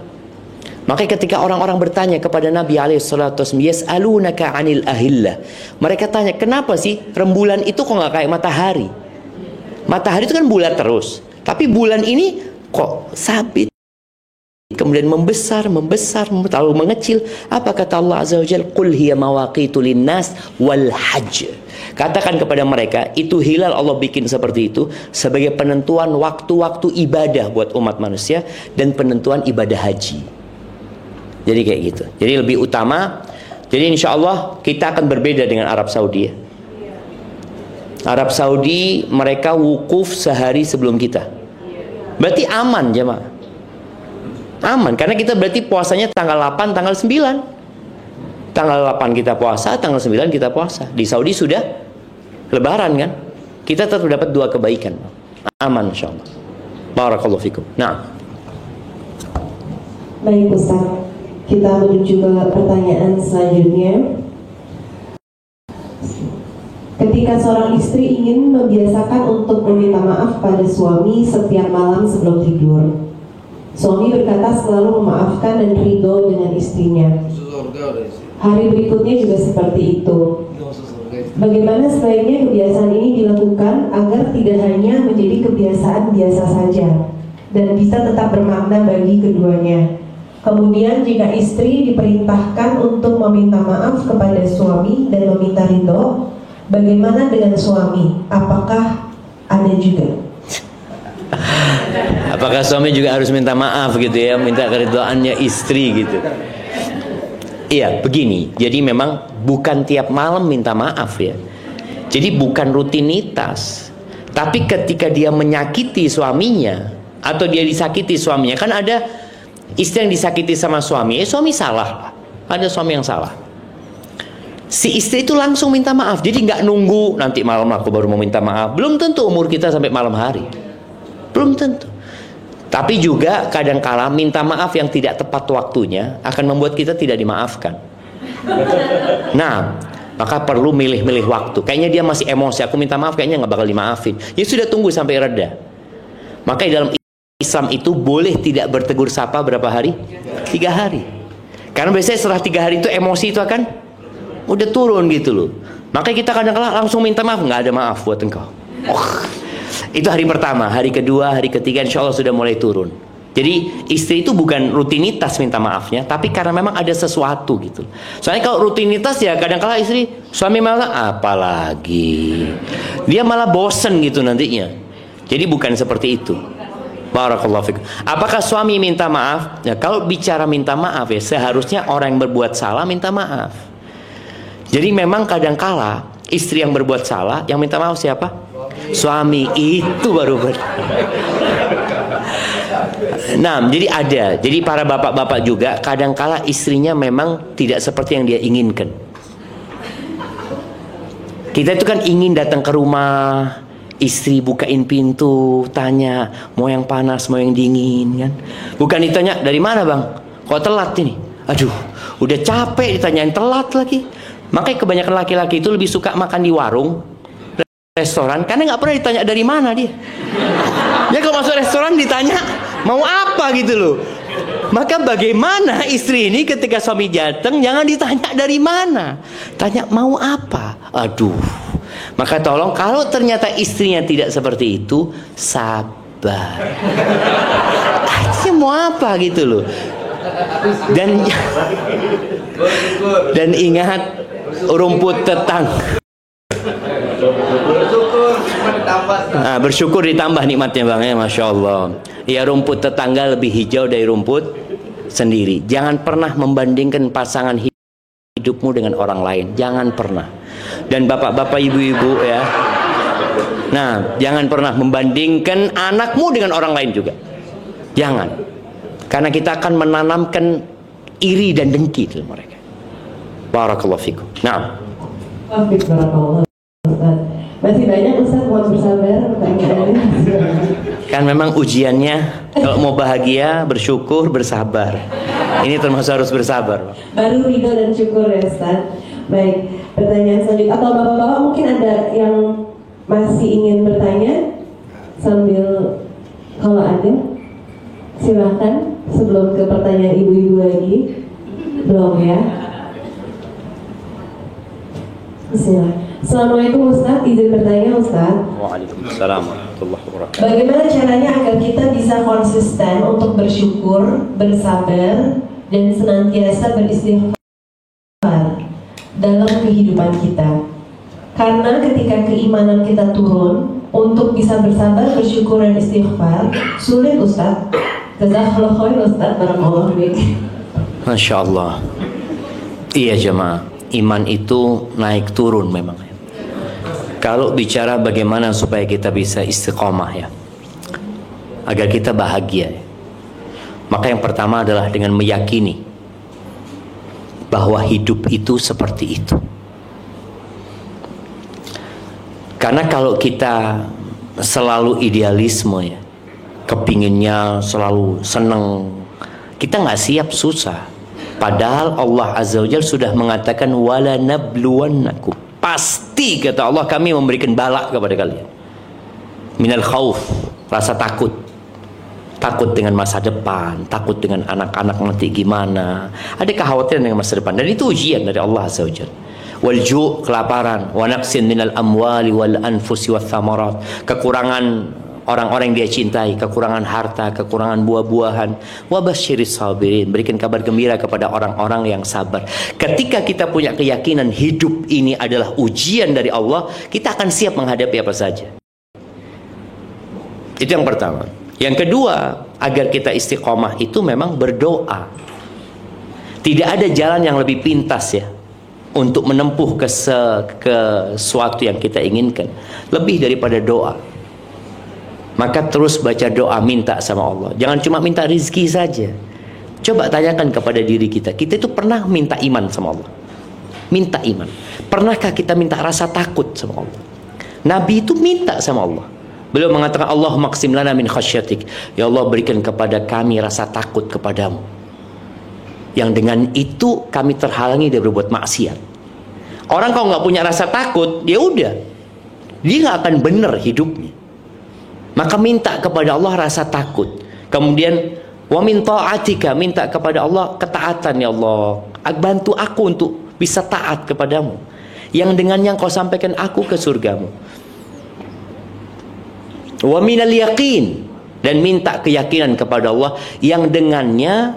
Makanya ketika orang-orang bertanya kepada Nabi SAW, yas'alunaka 'anil ahillah. Mereka tanya, kenapa sih rembulan itu kok nggak kayak matahari? Matahari itu kan bulat terus, tapi bulan ini kok sabit. Kemudian membesar, lalu mengecil. Apa kata Allah Azza wa Jalla? Qul hiya mawaqitu linnas wal hajj. Katakan kepada mereka, itu hilal Allah bikin seperti itu sebagai penentuan waktu-waktu ibadah buat umat manusia dan penentuan ibadah haji. Jadi kayak gitu. Jadi lebih utama. Jadi insya Allah kita akan berbeda dengan Arab Saudi. Arab Saudi mereka wukuf sehari sebelum kita. Berarti aman jemaah. Aman, karena kita berarti puasanya tanggal 8, tanggal 9. Tanggal 8 kita puasa, tanggal 9 kita puasa. Di Saudi sudah lebaran kan. Kita tetap dapat 2 kebaikan. Aman insyaallah. Barakallahu fikum. Nah. Baik Ustaz, kita menuju ke pertanyaan selanjutnya. Ketika seorang istri ingin membiasakan untuk meminta maaf pada suami setiap malam sebelum tidur, suami berkata selalu memaafkan dan ridho dengan istrinya. Hari berikutnya juga seperti itu. Bagaimana sebaiknya kebiasaan ini dilakukan agar tidak hanya menjadi kebiasaan biasa saja dan bisa tetap bermakna bagi keduanya? Kemudian jika istri diperintahkan untuk meminta maaf kepada suami dan meminta ridho, bagaimana dengan suami? Apakah ada juga? Apakah suami juga harus minta maaf gitu ya, minta keridhaannya istri gitu? Iya, begini. Jadi memang bukan tiap malam minta maaf ya. Jadi bukan rutinitas. Tapi ketika dia menyakiti suaminya atau dia disakiti suaminya, kan ada istri yang disakiti sama suami, suami salah. Ada suami yang salah. Si istri itu langsung minta maaf. Jadi nggak nunggu nanti malam aku baru mau minta maaf. Belum tentu umur kita sampai malam hari. Belum tentu. Tapi juga kadangkala minta maaf yang tidak tepat waktunya akan membuat kita tidak dimaafkan. Nah, maka perlu milih-milih waktu. Kayaknya dia masih emosi, aku minta maaf kayaknya nggak bakal dimaafin. Ya sudah, tunggu sampai reda. Maka dalam Islam itu boleh tidak bertegur sapa berapa hari? 3 hari. Karena biasanya setelah 3 hari itu emosi itu akan udah turun gitu loh. Makanya kita kadang-kala langsung minta maaf, nggak ada maaf buat engkau. Itu hari pertama, hari kedua, hari ketiga insya Allah sudah mulai turun. Jadi istri itu bukan rutinitas minta maafnya, tapi karena memang ada sesuatu gitu. Soalnya kalau rutinitas ya kadang-kala istri, suami malah apalagi, dia malah bosen gitu nantinya. Jadi bukan seperti itu. Barakallahu fikum. Apakah suami minta maaf? Ya, kalau bicara minta maaf ya seharusnya orang yang berbuat salah minta maaf. Jadi memang kadang-kala istri yang berbuat salah, yang minta maaf siapa? Suami. Itu baru Nah, jadi ada. Jadi para bapak-bapak juga kadang-kala istrinya memang tidak seperti yang dia inginkan. Kita itu kan ingin datang ke rumah, istri bukain pintu, tanya mau yang panas, mau yang dingin kan. Bukan ditanya dari mana bang, kok telat ini. Aduh, udah capek ditanyain telat lagi. Makanya kebanyakan laki-laki itu lebih suka makan di warung, restoran, karena nggak pernah ditanya dari mana dia. Ya kalau masuk restoran ditanya mau apa gitu loh. Maka bagaimana istri ini ketika suami datang jangan ditanya dari mana, tanya mau apa. Aduh. Maka tolong kalau ternyata istrinya tidak seperti itu, sabar. Tanya mau apa gitu loh. Dan ingat rumput tetangga. Bersyukur ditambah nikmatnya bang ya, masya Allah. Ya rumput tetangga lebih hijau dari rumput sendiri. Jangan pernah membandingkan pasangan hidupmu dengan orang lain. Jangan pernah. Dan bapak-bapak, ibu-ibu ya. Nah, jangan pernah membandingkan anakmu dengan orang lain juga. Jangan. Karena kita akan menanamkan iri dan dengki dalam mereka. Barakallahu fikum. Nah. Masih banyak Ustaz, mohon bersabar pertanyaannya. Kan memang ujiannya kalau mau bahagia, bersyukur, bersabar. Ini termasuk harus bersabar. Baru ridho dan syukur ya Ustaz. Baik, pertanyaan selanjutnya. Atau bapak-bapak mungkin ada yang masih ingin bertanya sambil, kalau ada silakan sebelum ke pertanyaan ibu-ibu lagi. Belum ya? Bismillah. Assalamualaikum Ustaz, izin bertanya Ustaz. Waalaikumsalam warahmatullahi wabarakatuh. Bagaimana caranya agar kita bisa konsisten untuk bersyukur, bersabar, dan senantiasa beristighfar dalam kehidupan kita? Karena ketika keimanan kita turun, untuk bisa bersabar, bersyukur, dan istighfar sulit Ustaz. Jazakallahu khair Ustaz, barakallahu fiik. Masya Allah. Iya jemaah, iman itu naik turun memang. Kalau bicara bagaimana supaya kita bisa istiqomah ya, agar kita bahagia ya, maka yang pertama adalah dengan meyakini bahwa hidup itu seperti itu. Karena kalau kita selalu idealisme ya, kepinginnya selalu seneng, kita nggak siap, susah. Padahal Allah Azza wa Jalla sudah mengatakan wala nabluwannakum, pasti kata Allah kami memberikan bala kepada kalian. Minal khauf, rasa takut. Takut dengan masa depan, takut dengan anak-anak nanti gimana. Ada kekhawatiran dengan masa depan, dan itu ujian dari Allah Azza wa Jalla. Wal ju', kelaparan, wa naqsin minal amwali wal anfusi wath thamarat, kekurangan orang-orang yang dia cintai, kekurangan harta, kekurangan buah-buahan. Wa basyiris sabirin, berikan kabar gembira kepada orang-orang yang sabar. Ketika kita punya keyakinan hidup ini adalah ujian dari Allah, kita akan siap menghadapi apa saja. Itu yang pertama. Yang kedua, agar kita istiqomah itu memang berdoa. Tidak ada jalan yang lebih pintas ya untuk menempuh ke sesuatu yang kita inginkan lebih daripada doa. Maka terus baca doa, minta sama Allah. Jangan cuma minta rizki saja. Coba tanyakan kepada diri kita, kita itu pernah minta iman sama Allah? Minta iman. Pernahkah kita minta rasa takut sama Allah? Nabi itu minta sama Allah. Beliau mengatakan, Allah maksim lana min khasyatik, ya Allah berikan kepada kami rasa takut kepadamu, yang dengan itu kami terhalangi dari berbuat maksiat. Orang kalau nggak punya rasa takut, ya udah, dia nggak akan benar hidupnya. Maka minta kepada Allah rasa takut. Kemudian wa min ta'atika, minta kepada Allah ketaatan. Ya Allah, bantu aku untuk bisa taat kepadamu, yang dengannya kau sampaikan aku ke surgamu. Wa minal yaqin, dan minta keyakinan kepada Allah yang dengannya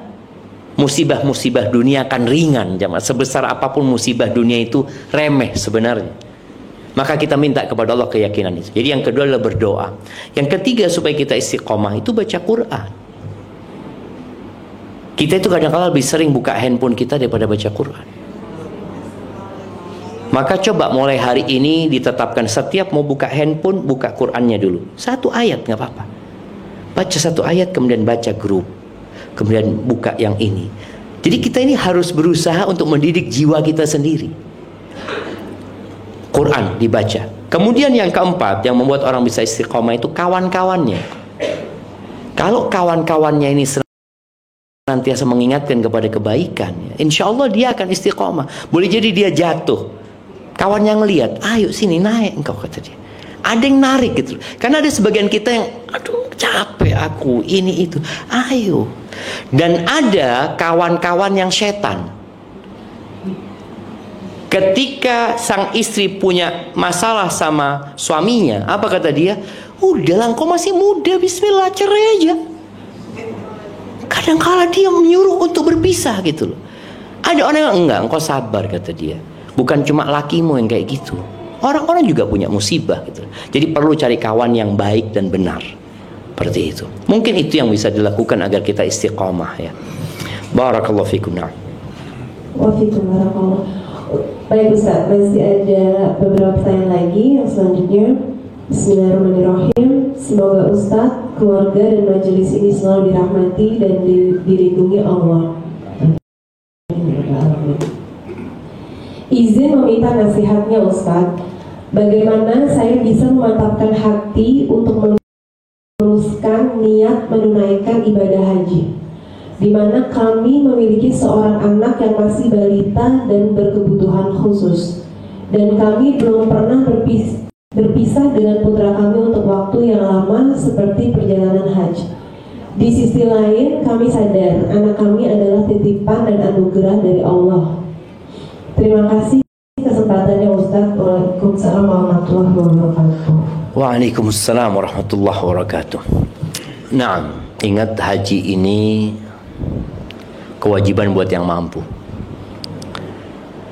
musibah-musibah dunia akan ringan. Jamaah, sebesar apapun musibah dunia itu remeh sebenarnya. Maka kita minta kepada Allah keyakinan itu. Jadi yang kedua adalah berdoa. Yang ketiga supaya kita istiqomah itu baca Quran. Kita itu kadang-kadang lebih sering buka handphone kita daripada baca Quran. Maka coba mulai hari ini ditetapkan setiap mau buka handphone, buka Qurannya dulu. Satu ayat nggak apa-apa. Baca satu ayat, kemudian baca grup, kemudian buka yang ini. Jadi kita ini harus berusaha untuk mendidik jiwa kita sendiri. Quran dibaca. Kemudian yang keempat yang membuat orang bisa istiqomah itu kawan-kawannya. Kalau kawan-kawannya ini senantiasa mengingatkan kepada kebaikan, insya Allah dia akan istiqomah. Boleh jadi dia jatuh, kawan yang ngelihat, ayo sini naik engkau, kata dia. Ada yang narik gitu. Karena ada sebagian kita yang, aduh capek aku, ini itu, ayo. Dan ada kawan-kawan yang setan. Ketika sang istri punya masalah sama suaminya, apa kata dia? Udahlah, engkau masih muda, bismillah, cerai aja. Kadang-kala dia menyuruh untuk berpisah gitu loh. Ada orang yang enggak, engkau sabar, kata dia. Bukan cuma lakimu yang kayak gitu. Orang-orang juga punya musibah gitu. Jadi perlu cari kawan yang baik dan benar. Seperti itu. Mungkin itu yang bisa dilakukan agar kita istiqomah ya. Barakallahu fikum. Waalaikumsalam. Baik Ustaz, masih ada beberapa pertanyaan lagi yang selanjutnya. Bismillahirrahmanirrahim. Semoga Ustaz, keluarga dan majelis ini selalu dirahmati dan dilindungi Allah. Izin meminta nasihatnya Ustaz. Bagaimana saya bisa memantapkan hati untuk meneruskan niat menunaikan ibadah haji, di mana kami memiliki seorang anak yang masih balita dan berkebutuhan khusus, dan kami belum pernah berpisah dengan putra kami untuk waktu yang lama seperti perjalanan haji. Di sisi lain, kami sadar anak kami adalah titipan dan anugerah dari Allah. Terima kasih kesempatannya Ustaz. Waalaikumsalam warahmatullahi wabarakatuh. Waalaikumsalam warahmatullahi wabarakatuh. Nah, ingat haji ini kewajiban buat yang mampu.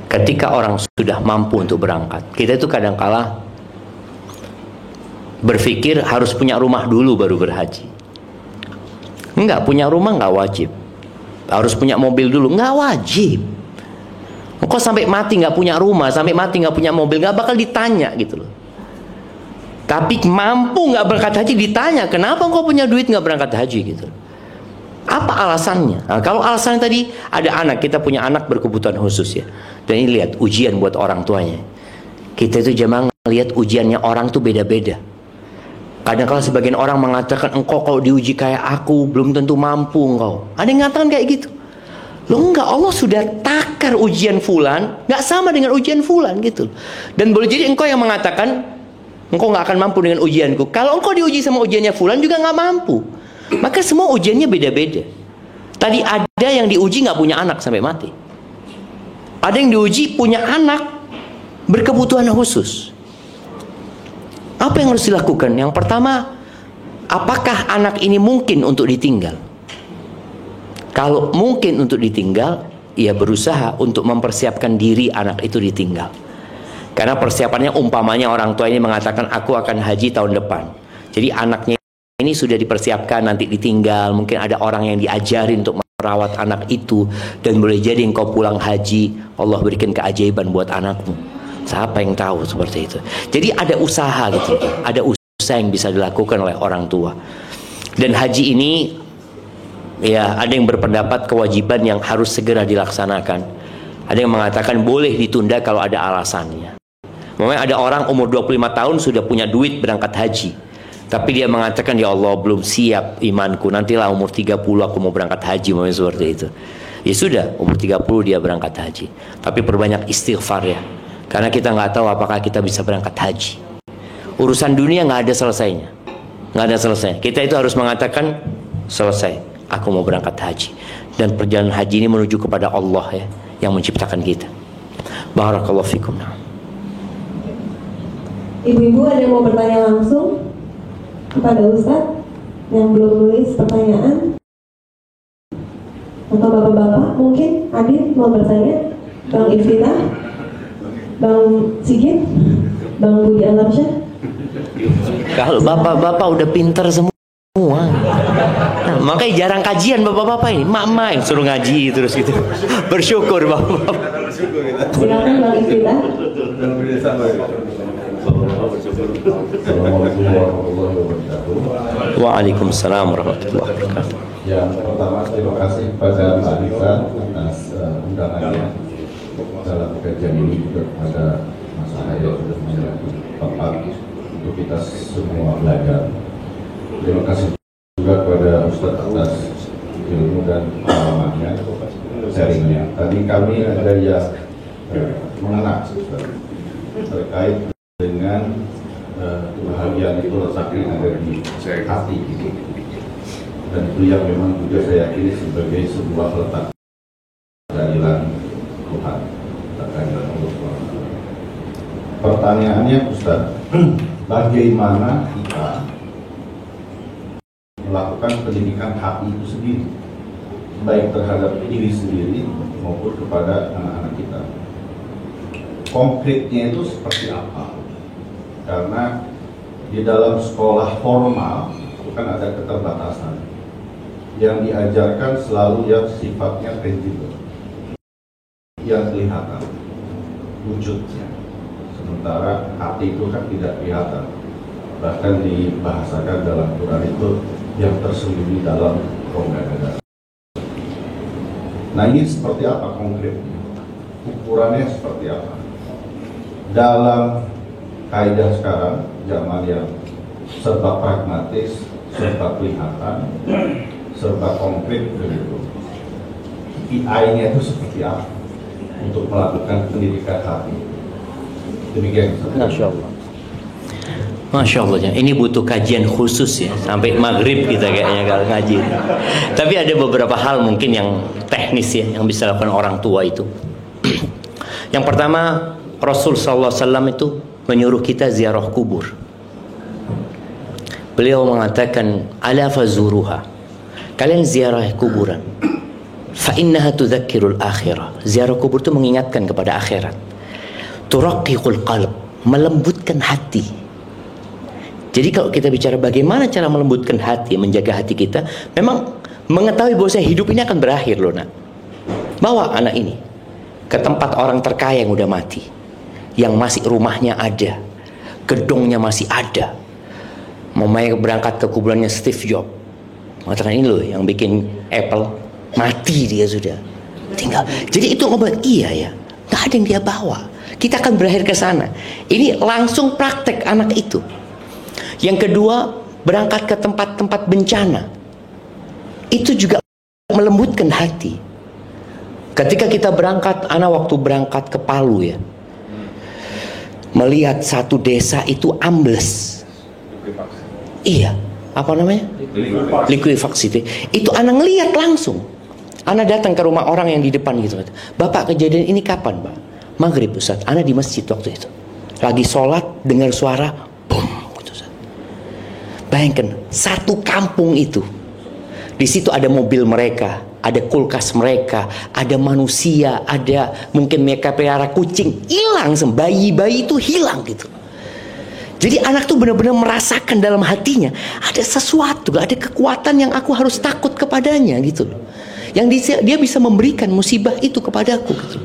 Ketika orang sudah mampu untuk berangkat, kita itu kadang-kala berpikir harus punya rumah dulu baru berhaji. Enggak, punya rumah enggak wajib. Harus punya mobil dulu, enggak wajib. Kok sampai mati enggak punya rumah, sampai mati enggak punya mobil, enggak bakal ditanya gitu loh. Tapi mampu enggak berangkat haji ditanya, kenapa engkau punya duit enggak berangkat haji gitu. Apa alasannya? Nah, kalau alasan tadi ada anak, kita punya anak berkebutuhan khusus ya. Dan ini lihat ujian buat orang tuanya. Kita itu jemaah lihat ujiannya orang tuh beda-beda. Kadang-kala sebagian orang mengatakan engkau kalau diuji kayak aku belum tentu mampu engkau. Ada yang mengatakan kayak gitu. Loh enggak, Allah sudah takar ujian fulan enggak sama dengan ujian fulan gitu. Dan boleh jadi engkau yang mengatakan engkau enggak akan mampu dengan ujianku. Kalau engkau diuji sama ujiannya fulan juga enggak mampu. Maka semua ujiannya beda-beda. Tadi ada yang diuji nggak punya anak sampai mati. Ada yang diuji punya anak berkebutuhan khusus. Apa yang harus dilakukan? Yang pertama, apakah anak ini mungkin untuk ditinggal? Kalau mungkin untuk ditinggal, ya berusaha untuk mempersiapkan diri anak itu ditinggal. Karena persiapannya umpamanya orang tua ini mengatakan aku akan haji tahun depan. Jadi anaknya ini sudah dipersiapkan nanti ditinggal, mungkin ada orang yang diajarin untuk merawat anak itu, dan boleh jadi engkau pulang haji Allah berikan keajaiban buat anakmu. Siapa yang tahu seperti itu. Jadi ada usaha gitu, ada usaha yang bisa dilakukan oleh orang tua. Dan haji ini ya ada yang berpendapat kewajiban yang harus segera dilaksanakan. Ada yang mengatakan boleh ditunda kalau ada alasannya. Memang ada orang umur 25 tahun sudah punya duit berangkat haji, tapi dia mengatakan ya Allah belum siap imanku, nantilah umur 30 aku mau berangkat haji, memang seperti itu. Ya sudah, umur 30 dia berangkat haji. Tapi perbanyak istighfar ya. Karena kita nggak tahu apakah kita bisa berangkat haji. Urusan dunia nggak ada selesainya. Nggak ada selesai. Kita itu harus mengatakan selesai, aku mau berangkat haji. Dan perjalanan haji ini menuju kepada Allah ya, yang menciptakan kita. Barakallahu fikum. Ibu-ibu ada yang mau bertanya langsung kepada Ustadz yang belum nulis pertanyaan? Atau bapak-bapak mungkin Adit mau bertanya? Bang Ifrita, Bang Sigit, Bang Budi Alamsyah. Kalau bapak-bapak udah pinter semua, nah, makanya jarang kajian bapak-bapak ini. Mak-mak yang suruh ngaji terus gitu. Bersyukur bapak-bapak. Silakan Bang Ifrita. Waalaikumsalam warahmatullahi wabarakatuh. Yang pertama terima kasih kepada Pak Rifan atas undangannya dalam kajian ini, juga kepada Mas Ahaye sudah menjelaskan tempat untuk kita semua belajar. Terima kasih juga kepada Ustadz atas ilmu dan pengalamannya, sharingnya. Tadi kami ada yang mengenal terkait dengan kebahagiaan itu letaknya ada di hati gitu. Dan itu yang memang juga saya yakini sebagai sebuah letak keadilan Tuhan, keadilan Allah SWT. Pertanyaannya Ustaz, bagaimana kita melakukan pendidikan hati itu sendiri, baik terhadap diri sendiri maupun kepada anak-anak kita? Konkretnya itu seperti apa? Karena di dalam sekolah formal itu kan ada keterbatasan. Yang diajarkan selalu yang sifatnya tangible, yang kelihatan wujudnya. Sementara hati itu kan tidak kelihatan. Bahkan dibahasakan dalam Quran itu yang tersembunyi dalam rongga dada. Nah, ini seperti apa konkretnya? Ukurannya seperti apa? Dalam kaidah sekarang, zaman yang serba pragmatis, serba kelihatan, serba konkret begitu. KPI-nya itu seperti apa untuk melakukan pendidikan hati? Demikian. Masya Allah. Masya Allah, ini butuh kajian khusus ya, sampai maghrib kita kayaknya kalau ngaji. Tapi ada beberapa hal mungkin yang teknis ya, yang bisa dilakukan orang tua itu. Yang pertama, Rasul SAW itu menyuruh kita ziarah kubur. Beliau mengatakan, ala fazuruha, kalian ziarah kuburan. Fa innaha tudzakkirul akhirah. Ziarah kubur itu mengingatkan kepada akhirat. Turaqqiqul qalb, melembutkan hati. Jadi kalau kita bicara bagaimana cara melembutkan hati, menjaga hati kita, memang mengetahui bahwa hidup ini akan berakhir loh nak. Bawa anak ini ke tempat orang terkaya yang udah mati, yang masih rumahnya ada, gedungnya masih ada. Mau berangkat ke kuburannya Steve Jobs, mengatakan ini loh yang bikin Apple, mati dia sudah, tinggal. Jadi itu obat iya ya, nggak ada yang dia bawa. Kita akan berakhir ke sana. Ini langsung praktek anak itu. Yang kedua, berangkat ke tempat-tempat bencana. Itu juga melembutkan hati. Ketika kita berangkat, anak waktu berangkat ke Palu ya, melihat satu desa itu ambles. Iya, apa namanya? Likuifaksi. Itu anak ngelihat langsung. Anak datang ke rumah orang yang di depan gitu. Bapak, kejadian ini kapan, Pak? Maghrib Ustaz. Anak di masjid waktu itu. Lagi sholat, dengar suara, boom. Bayangkan, satu kampung itu. Di situ ada mobil mereka, ada kulkas mereka, ada manusia, ada mungkin mereka pelihara kucing, hilang, bayi-bayi itu hilang gitu. Jadi anak tuh benar-benar merasakan dalam hatinya ada sesuatu, ada kekuatan yang aku harus takut kepadanya gitu loh. Yang dia bisa memberikan musibah itu kepadaku gitu.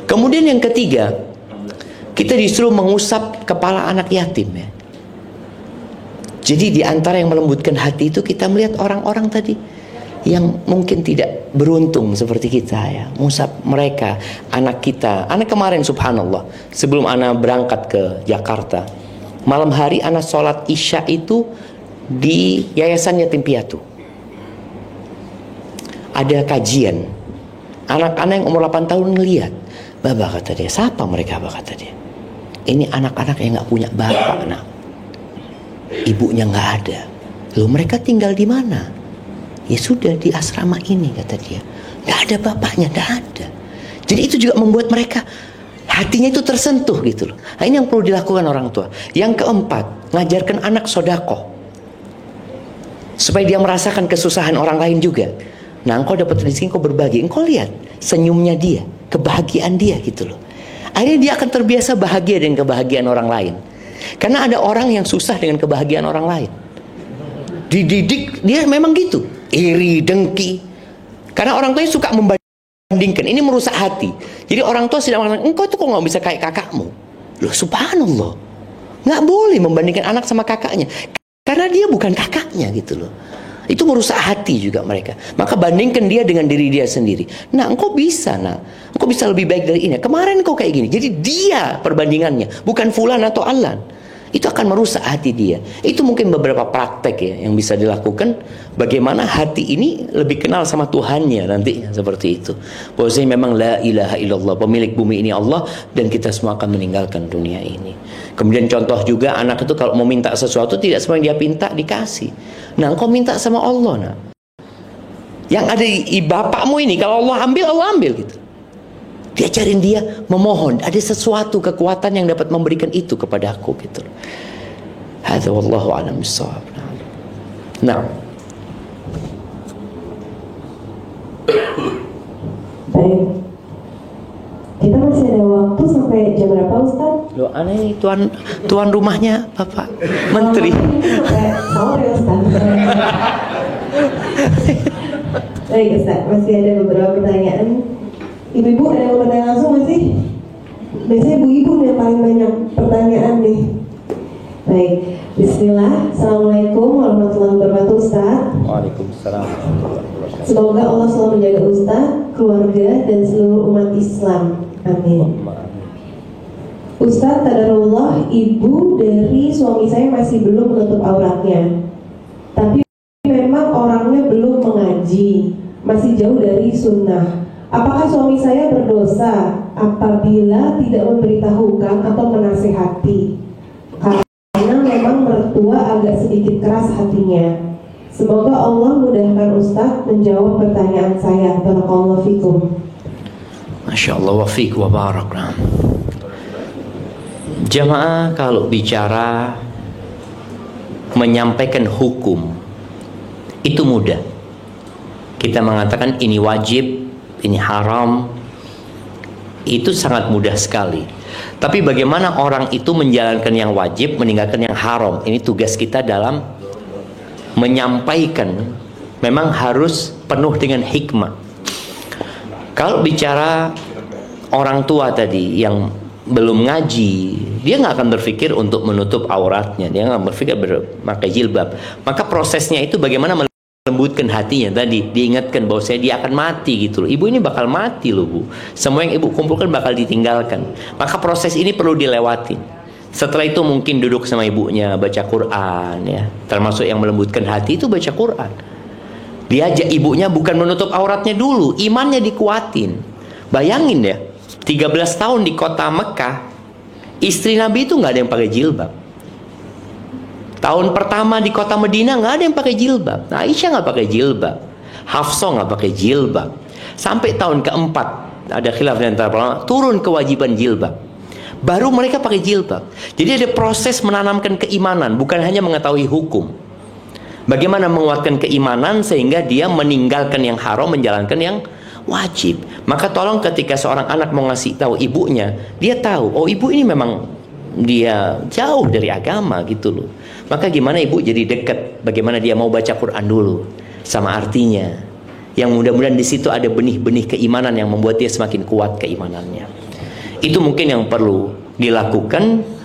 Kemudian yang ketiga, kita disuruh mengusap kepala anak yatim ya. Jadi di antara yang melembutkan hati itu kita melihat orang-orang tadi yang mungkin tidak beruntung seperti kita ya, mengusap mereka, anak kita. Anak kemarin subhanallah, sebelum anak berangkat ke Jakarta, malam hari anak sholat isya itu di Yayasan Yatim Piatu. Ada kajian, anak-anak yang umur 8 tahun ngelihat, Bapak kata dia, siapa mereka? Bapak kata dia, ini anak-anak yang gak punya bapak nak. Ibunya nggak ada. Loh, mereka tinggal di mana? Ya sudah di asrama ini kata dia. Nggak ada bapaknya, nggak ada. Jadi itu juga membuat mereka hatinya itu tersentuh gitu loh. Nah, ini yang perlu dilakukan orang tua. Yang keempat, ngajarkan anak sodako supaya dia merasakan kesusahan orang lain juga. Nah, engkau dapat rezeki, engkau berbagi, engkau lihat senyumnya dia, kebahagiaan dia gitu loh. Akhirnya dia akan terbiasa bahagia dengan kebahagiaan orang lain. Karena ada orang yang susah dengan kebahagiaan orang lain. Dididik dia memang gitu, iri, dengki. Karena orang tuanya suka membandingkan. Ini merusak hati. Jadi orang tua sedang mengatakan, engkau tuh kok nggak bisa kayak kakakmu. Loh subhanallah, nggak boleh membandingkan anak sama kakaknya. Karena dia bukan kakaknya gitu loh. Itu merusak hati juga mereka. Maka bandingkan dia dengan diri dia sendiri. Nah, engkau bisa, engkau bisa lebih baik dari ini. Kemarin engkau kayak gini. Jadi dia perbandingannya, bukan fulan atau alan. Itu akan merusak hati dia. Itu mungkin beberapa praktek ya yang bisa dilakukan. Bagaimana hati ini lebih kenal sama Tuhannya nantinya, seperti itu. Bahwasanya memang la ilaha illallah, pemilik bumi ini Allah, dan kita semua akan meninggalkan dunia ini. Kemudian contoh juga, anak itu kalau mau minta sesuatu, tidak semua yang dia minta dikasih. Nah, engkau minta sama Allah, yang ada di bapakmu ini, kalau Allah ambil gitu. Diajarin dia memohon, ada sesuatu kekuatan yang dapat memberikan itu kepada aku gitu. Hadza wallahu a'lam bissawab. Nah. Baik. Kita masih ada waktu sampai jam berapa, Ustaz? Loh, aneh tuan rumahnya Bapak Menteri. Sampai sore, Ustaz. Baik, Ustaz, masih ada beberapa pertanyaan. Ibu-ibu ada yang mau bertanya langsung masih? Biasanya ibu-ibu yang paling banyak pertanyaan nih. Baik, bismillah. Assalamualaikum warahmatullahi wabarakatuh, Ustaz. Waalaikumsalam warahmatullahi wabarakatuh. Semoga Allah selalu menjaga Ustaz, keluarga, dan seluruh umat Islam. Amin. Ustaz, tadarullah, ibu dari suami saya masih belum menutup auratnya. Tapi memang orangnya belum mengaji, masih jauh dari sunnah. Apakah suami saya berdosa apabila tidak memberitahukan atau menasihati? Karena memang mertua agak sedikit keras hatinya. Semoga Allah mudahkan Ustaz menjawab pertanyaan saya. Barakallahu fikum. Masya Allah, wa fiq wa barak. Jamaah, kalau bicara menyampaikan hukum itu mudah. Kita mengatakan ini wajib, ini haram, itu sangat mudah sekali. Tapi bagaimana orang itu menjalankan yang wajib, meninggalkan yang haram? Ini tugas kita dalam menyampaikan. Memang harus penuh dengan hikmah. Kalau bicara orang tua tadi yang belum ngaji, dia nggak akan berpikir untuk menutup auratnya, dia nggak berpikir memakai jilbab. Maka prosesnya itu bagaimana lembutkan hatinya tadi, diingatkan bahwa dia akan mati gitu loh. Ibu ini bakal mati loh, Bu. Semua yang ibu kumpulkan bakal ditinggalkan. Maka proses ini perlu dilewatin. Setelah itu mungkin duduk sama ibunya, baca Quran ya. Termasuk yang melembutkan hati itu baca Quran. Diajak ibunya bukan menutup auratnya dulu, imannya dikuatin. Bayangin ya, 13 tahun di kota Mekah, istri Nabi itu nggak ada yang pakai jilbab. Tahun pertama di kota Medina nggak ada yang pakai jilbab. Nah, Aisyah nggak pakai jilbab, Hafsah nggak pakai jilbab. Sampai tahun keempat ada khilaf di antara ulama, turun kewajiban jilbab. Baru mereka pakai jilbab. Jadi ada proses menanamkan keimanan, bukan hanya mengetahui hukum. Bagaimana menguatkan keimanan sehingga dia meninggalkan yang haram, menjalankan yang wajib. Maka tolong ketika seorang anak mau ngasih tahu ibunya, dia tahu, oh ibu ini memang dia jauh dari agama gitu loh. Maka gimana ibu jadi dekat, bagaimana dia mau baca Quran dulu sama artinya. Yang mudah-mudahan di situ ada benih-benih keimanan yang membuat dia semakin kuat keimanannya. Itu mungkin yang perlu dilakukan.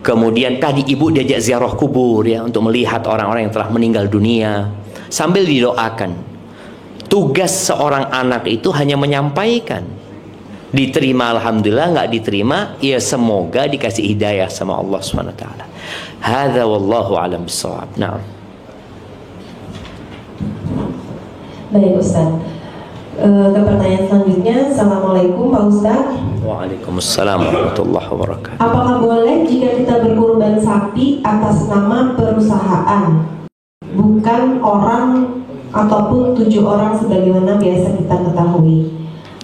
Kemudian tadi ibu diajak ziarah kubur ya, untuk melihat orang-orang yang telah meninggal dunia sambil didoakan. Tugas seorang anak itu hanya menyampaikan. Diterima alhamdulillah, nggak diterima ya semoga dikasih hidayah sama Allah SWT. Hadza wallahu alam bissawab. Nah. Baik Ustaz. Ke pertanyaan selanjutnya. Assalamualaikum Pak Ustaz. Waalaikumsalam warahmatullahi wabarakatuh. Apakah boleh jika kita berkurban sapi atas nama perusahaan, bukan orang ataupun 7 orang sebagaimana biasa kita ketahui,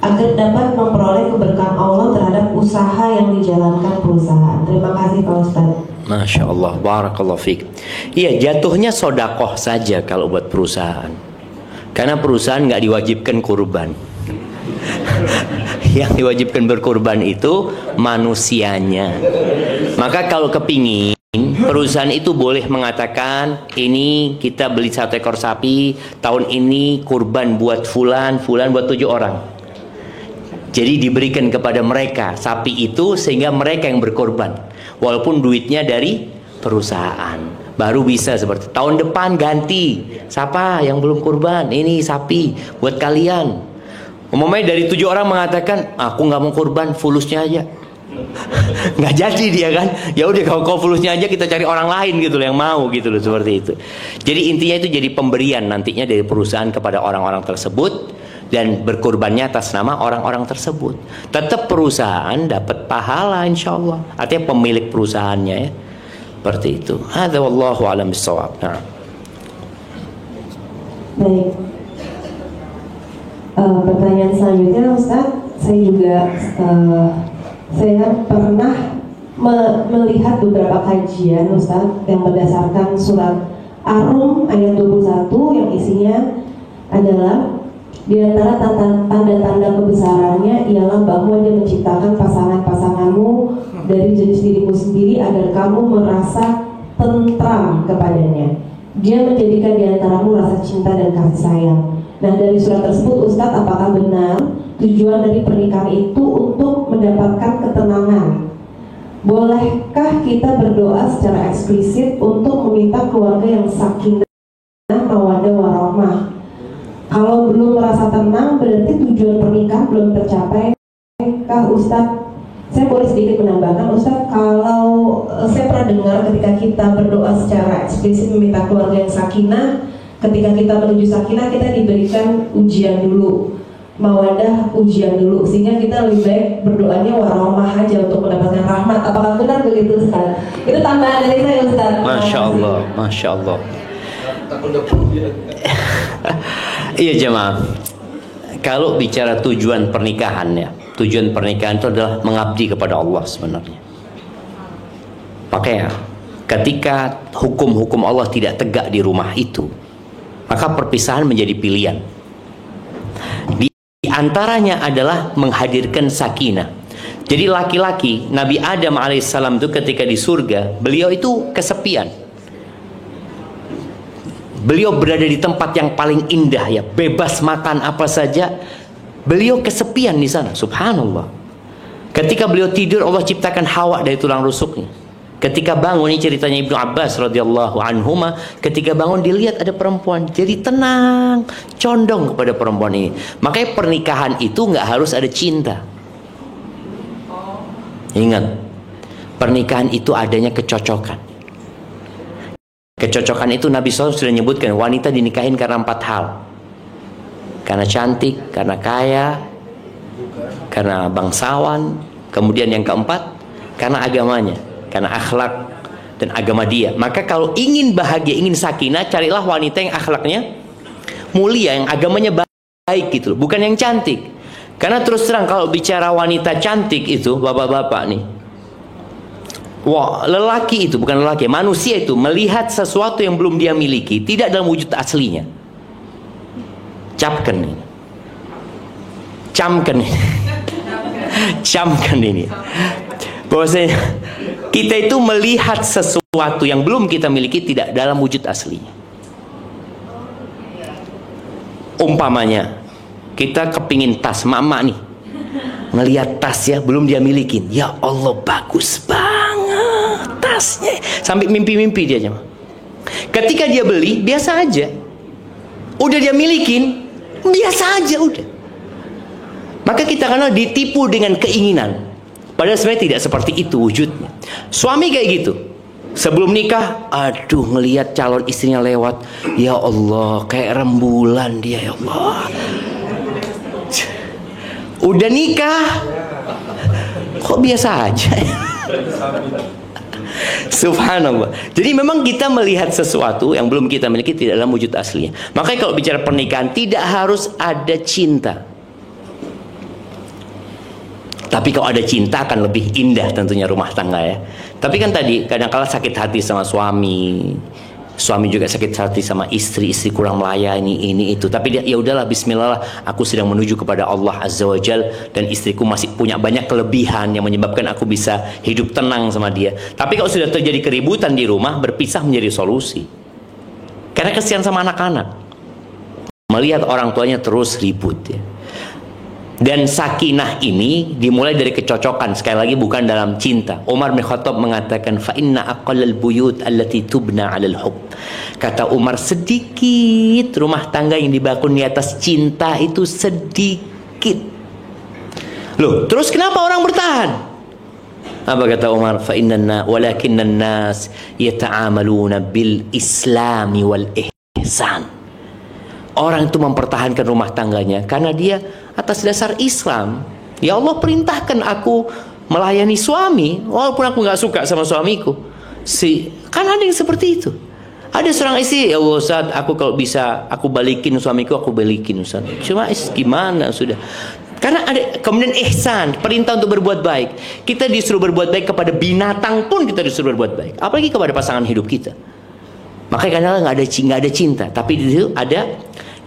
agar dapat memperoleh keberkahan Allah terhadap usaha yang dijalankan perusahaan? Terima kasih Pak Ustaz. Masya Allah, barakallahu fiik. Iya, jatuhnya sodakoh saja kalau buat perusahaan. Karena perusahaan nggak diwajibkan kurban. Yang diwajibkan berkurban itu manusianya. Maka kalau kepingin, perusahaan itu boleh mengatakan, ini kita beli 1 ekor sapi, tahun ini kurban buat fulan buat 7 orang. Jadi diberikan kepada mereka sapi itu sehingga mereka yang berkorban, walaupun duitnya dari perusahaan. Baru bisa seperti tahun depan ganti. Siapa yang belum kurban? Ini sapi buat kalian. Umumnya dari 7 orang mengatakan, aku nggak mau kurban, fulusnya aja. Nggak jadi dia kan. Ya udah kalau fulusnya aja kita cari orang lain gitu loh yang mau gitu loh, seperti itu. Jadi intinya itu jadi pemberian nantinya dari perusahaan kepada orang-orang tersebut dan berkurbannya atas nama orang-orang tersebut. Tetap perusahaan dapat pahala insyaallah. Artinya pemilik perusahaannya ya. Seperti itu. Hadza wallahu a'lam bissawab. Nah. Baik. Pertanyaan selanjutnya Ustaz, saya pernah melihat beberapa kajian Ustaz yang berdasarkan surat Ar-Rum ayat 21 yang isinya adalah di antara tanda-tanda kebesarannya ialah bahwa dia menciptakan pasangan-pasanganmu dari jenis dirimu sendiri agar kamu merasa tentram kepadanya. Dia menjadikan di antaramu rasa cinta dan kasih sayang. Nah, dari surat tersebut Ustadz, apakah benar tujuan dari pernikahan itu untuk mendapatkan ketenangan? Bolehkah kita berdoa secara eksplisit untuk meminta keluarga yang sakinah, mawaddah, warahmah? Kalau belum merasa tenang, berarti tujuan pernikahan belum tercapai. Kah Ustadz? Saya boleh sedikit menambahkan Ustadz, kalau saya pernah dengar ketika kita berdoa secara eksplisit meminta keluarga yang sakinah, ketika kita menuju sakinah kita diberikan ujian dulu, mawadah ujian dulu, sehingga kita lebih baik berdoanya warahmah aja untuk mendapatkan rahmat. Apakah benar begitu Ustaz? Itu tambahan dari saya Ustaz. Masya Allah, Masya Allah. Iya jemaah, kalau bicara tujuan pernikahan ya, tujuan pernikahan itu adalah mengabdi kepada Allah sebenarnya. Makanya ketika hukum-hukum Allah tidak tegak di rumah itu, maka perpisahan menjadi pilihan. Di antaranya adalah menghadirkan sakinah. Jadi laki-laki Nabi Adam alaihissalam itu ketika di surga, beliau itu kesepian. Beliau berada di tempat yang paling indah ya, bebas makan apa saja. Beliau kesepian di sana, subhanallah. Ketika beliau tidur, Allah ciptakan Hawa dari tulang rusuknya. Ketika bangun, ini ceritanya Ibnu Abbas radhiyallahu anhuma, ketika bangun dilihat ada perempuan, jadi tenang, condong kepada perempuan ini. Makanya pernikahan itu nggak harus ada cinta. Ingat, pernikahan itu adanya kecocokan. Kecocokan itu Nabi SAW sudah menyebutkan, wanita dinikahin karena 4 hal. Karena cantik, karena kaya, karena bangsawan, kemudian yang keempat, karena agamanya, karena akhlak dan agama dia. Maka kalau ingin bahagia, ingin sakinah, carilah wanita yang akhlaknya mulia, yang agamanya baik gitu, bukan yang cantik. Karena terus terang kalau bicara wanita cantik itu, bapak-bapak nih, wah, lelaki itu, bukan lelaki, manusia itu melihat sesuatu yang belum dia miliki, tidak dalam wujud aslinya. Camkan ini. Camkan ini. Camkan ini. Bahwasanya kita itu melihat sesuatu yang belum kita miliki tidak dalam wujud aslinya. Umpamanya, kita kepingin tas mama nih. Ngelihat tas ya, belum dia milikin. Ya Allah, bagus banget tasnya. Sampai mimpi-mimpi dia aja. Ketika dia beli, biasa aja. Udah dia milikin, biasa aja udah. Maka kita kenal ditipu dengan keinginan. Padahal sebenarnya tidak seperti itu wujudnya. Suami kayak gitu. Sebelum nikah, aduh ngelihat calon istrinya lewat, ya Allah, kayak rembulan dia, ya Allah. Udah nikah, kok biasa aja. Subhanallah. Jadi memang kita melihat sesuatu yang belum kita miliki tidak dalam wujud aslinya. Makanya kalau bicara pernikahan tidak harus ada cinta. Tapi kalau ada cinta akan lebih indah tentunya rumah tangga ya. Tapi kan tadi kadang-kala sakit hati sama suami, suami juga sakit hati sama istri, istri kurang melayani ini itu. Tapi dia ya udahlah, bismillah, aku sedang menuju kepada Allah Azza wa Jal, dan istriku masih punya banyak kelebihan yang menyebabkan aku bisa hidup tenang sama dia. Tapi kalau sudah terjadi keributan di rumah, berpisah menjadi solusi. Karena kasihan sama anak-anak melihat orang tuanya terus ribut ya. Dan sakinah ini dimulai dari kecocokan, sekali lagi bukan dalam cinta. Umar bin Khattab mengatakan fa inna aqallal buyut allati tubna 'alal hub. Kata Umar, sedikit rumah tangga yang dibangun di atas cinta itu sedikit. Loh, terus kenapa orang bertahan? Apa kata Umar? Fa inna walakinnan nas yata'amaluna bil islami wal ihsan. Orang itu mempertahankan rumah tangganya karena dia atas dasar Islam. Ya Allah perintahkan aku melayani suami walaupun aku nggak suka sama suamiku. Kan ada yang seperti itu. Ada seorang istri, ya Allah Ustaz, aku kalau bisa aku balikin suamiku, aku balikin Ustaz. Cuma gimana sudah. Karena ada kemudian ihsan, perintah untuk berbuat baik. Kita disuruh berbuat baik kepada binatang pun kita disuruh berbuat baik. Apalagi kepada pasangan hidup kita. Makanya kadang-kadang nggak ada cinta, tapi di situ ada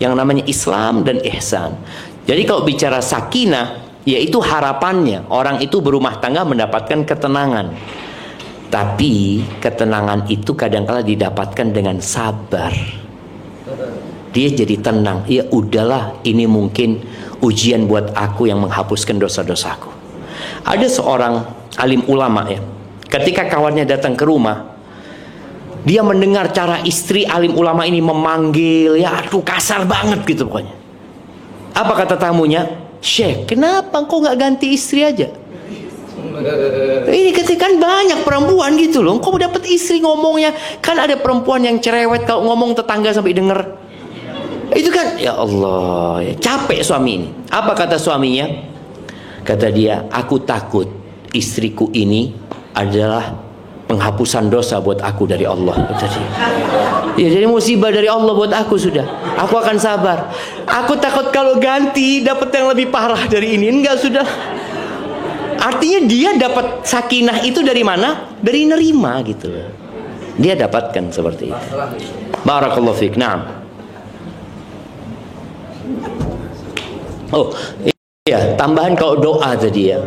yang namanya Islam dan ihsan. Jadi kalau bicara sakinah, yaitu harapannya orang itu berumah tangga mendapatkan ketenangan. Tapi ketenangan itu kadang-kala didapatkan dengan sabar. Dia jadi tenang. Ya udahlah, ini mungkin ujian buat aku yang menghapuskan dosa-dosaku. Ada seorang alim ulama ya, ketika kawannya datang ke rumah, dia mendengar cara istri alim ulama ini memanggil, ya aduh kasar banget gitu pokoknya. Apa kata tamunya? Syekh, kenapa engkau nggak ganti istri aja? Ini ketika kan banyak perempuan gitu loh, engkau dapat istri ngomongnya, kan ada perempuan yang cerewet kalau ngomong tetangga sampai denger. Itu kan, ya Allah, ya, capek suami ini. Apa kata suaminya? Kata dia, aku takut istriku ini adalah penghapusan dosa buat aku dari Allah. Kata dia. Ya jadi musibah dari Allah buat aku sudah. Aku akan sabar. Aku takut kalau ganti dapat yang lebih parah dari ini. Enggak sudah. Artinya dia dapat sakinah itu dari mana? Dari nerima gitu. Dia dapatkan seperti itu. Barakallahu fiik. Naam. Oh iya, tambahan kalau doa tadi ya.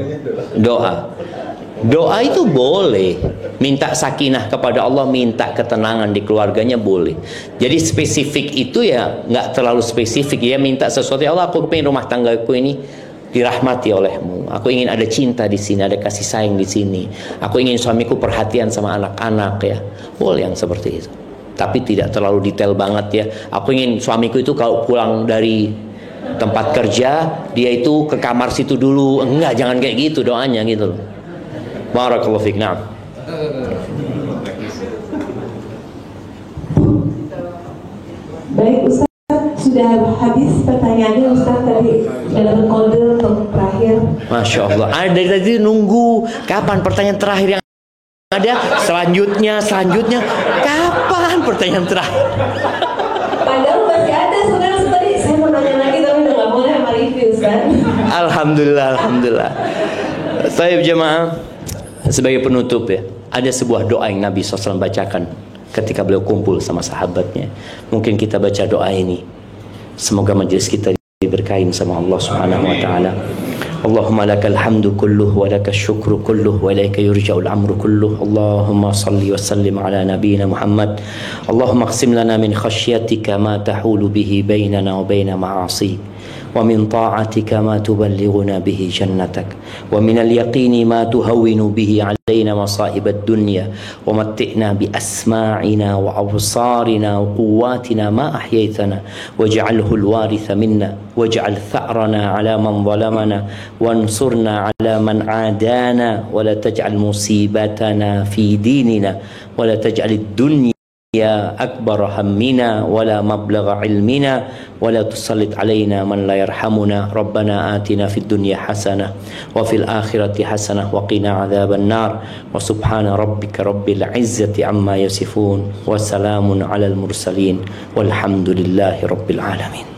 Doa itu boleh. Minta sakinah kepada Allah, minta ketenangan di keluarganya boleh. Jadi spesifik itu ya nggak terlalu spesifik ya, minta sesuatu. Ya Allah, aku pengen rumah tanggaku ini dirahmati olehmu. Aku ingin ada cinta di sini, ada kasih sayang di sini. Aku ingin suamiku perhatian sama anak-anak ya. Boleh yang seperti itu. Tapi tidak terlalu detail banget ya. Aku ingin suamiku itu kalau pulang dari tempat kerja dia itu ke kamar situ dulu. Enggak, jangan kayak gitu doanya gitu loh. Barakallahu fiik. Naam. Baik Ustaz, sudah habis pertanyaannya Ustaz tadi dalam kode untuk terakhir. Masya Allah. Ada dari tadi nunggu kapan pertanyaan terakhir yang ada. Selanjutnya kapan pertanyaan terakhir? Padahal masih ada sebenarnya tadi saya mau nanya lagi tapi udah nggak boleh sama review Ustaz. Alhamdulillah. Saya jemaah, sebagai penutup ya, ada sebuah doa yang Nabi SAW bacakan ketika beliau kumpul sama sahabatnya. Mungkin kita baca doa ini. Semoga majelis kita diberkahi sama Allah Subhanahu wa taala. Allahumma lakal hamdu kulluh wa lakal syukru kulluh wa ilaika yurja'ul amru kulluh. Allahumma salli wa sallim ala nabiyyina Muhammad. Allahumma qsim lana min khasyyatika ma tahulu bihi bainana wa baina ma'asik. ومن طاعتك ما تبلغنا به جنتك ومن اليقين ما تهون به علينا مصائب الدنيا ومتئنا بأسماعنا وأبصارنا وقواتنا ما أحييتنا واجعله الوارث منا واجعل ثأرنا على من ظلمنا وانصرنا على من عادانا ولا تجعل مصيبتنا في ديننا ولا تجعل الدنيا يا أكبر همنا ولا مبلغ علمنا ولا تسلط علينا من لا يرحمنا ربنا آتنا في الدنيا حسنة وفي الآخرة حسنة وقنا عذاب النار وسبحان ربك رب العزة عما يصفون وسلام على المرسلين والحمد لله رب العالمين.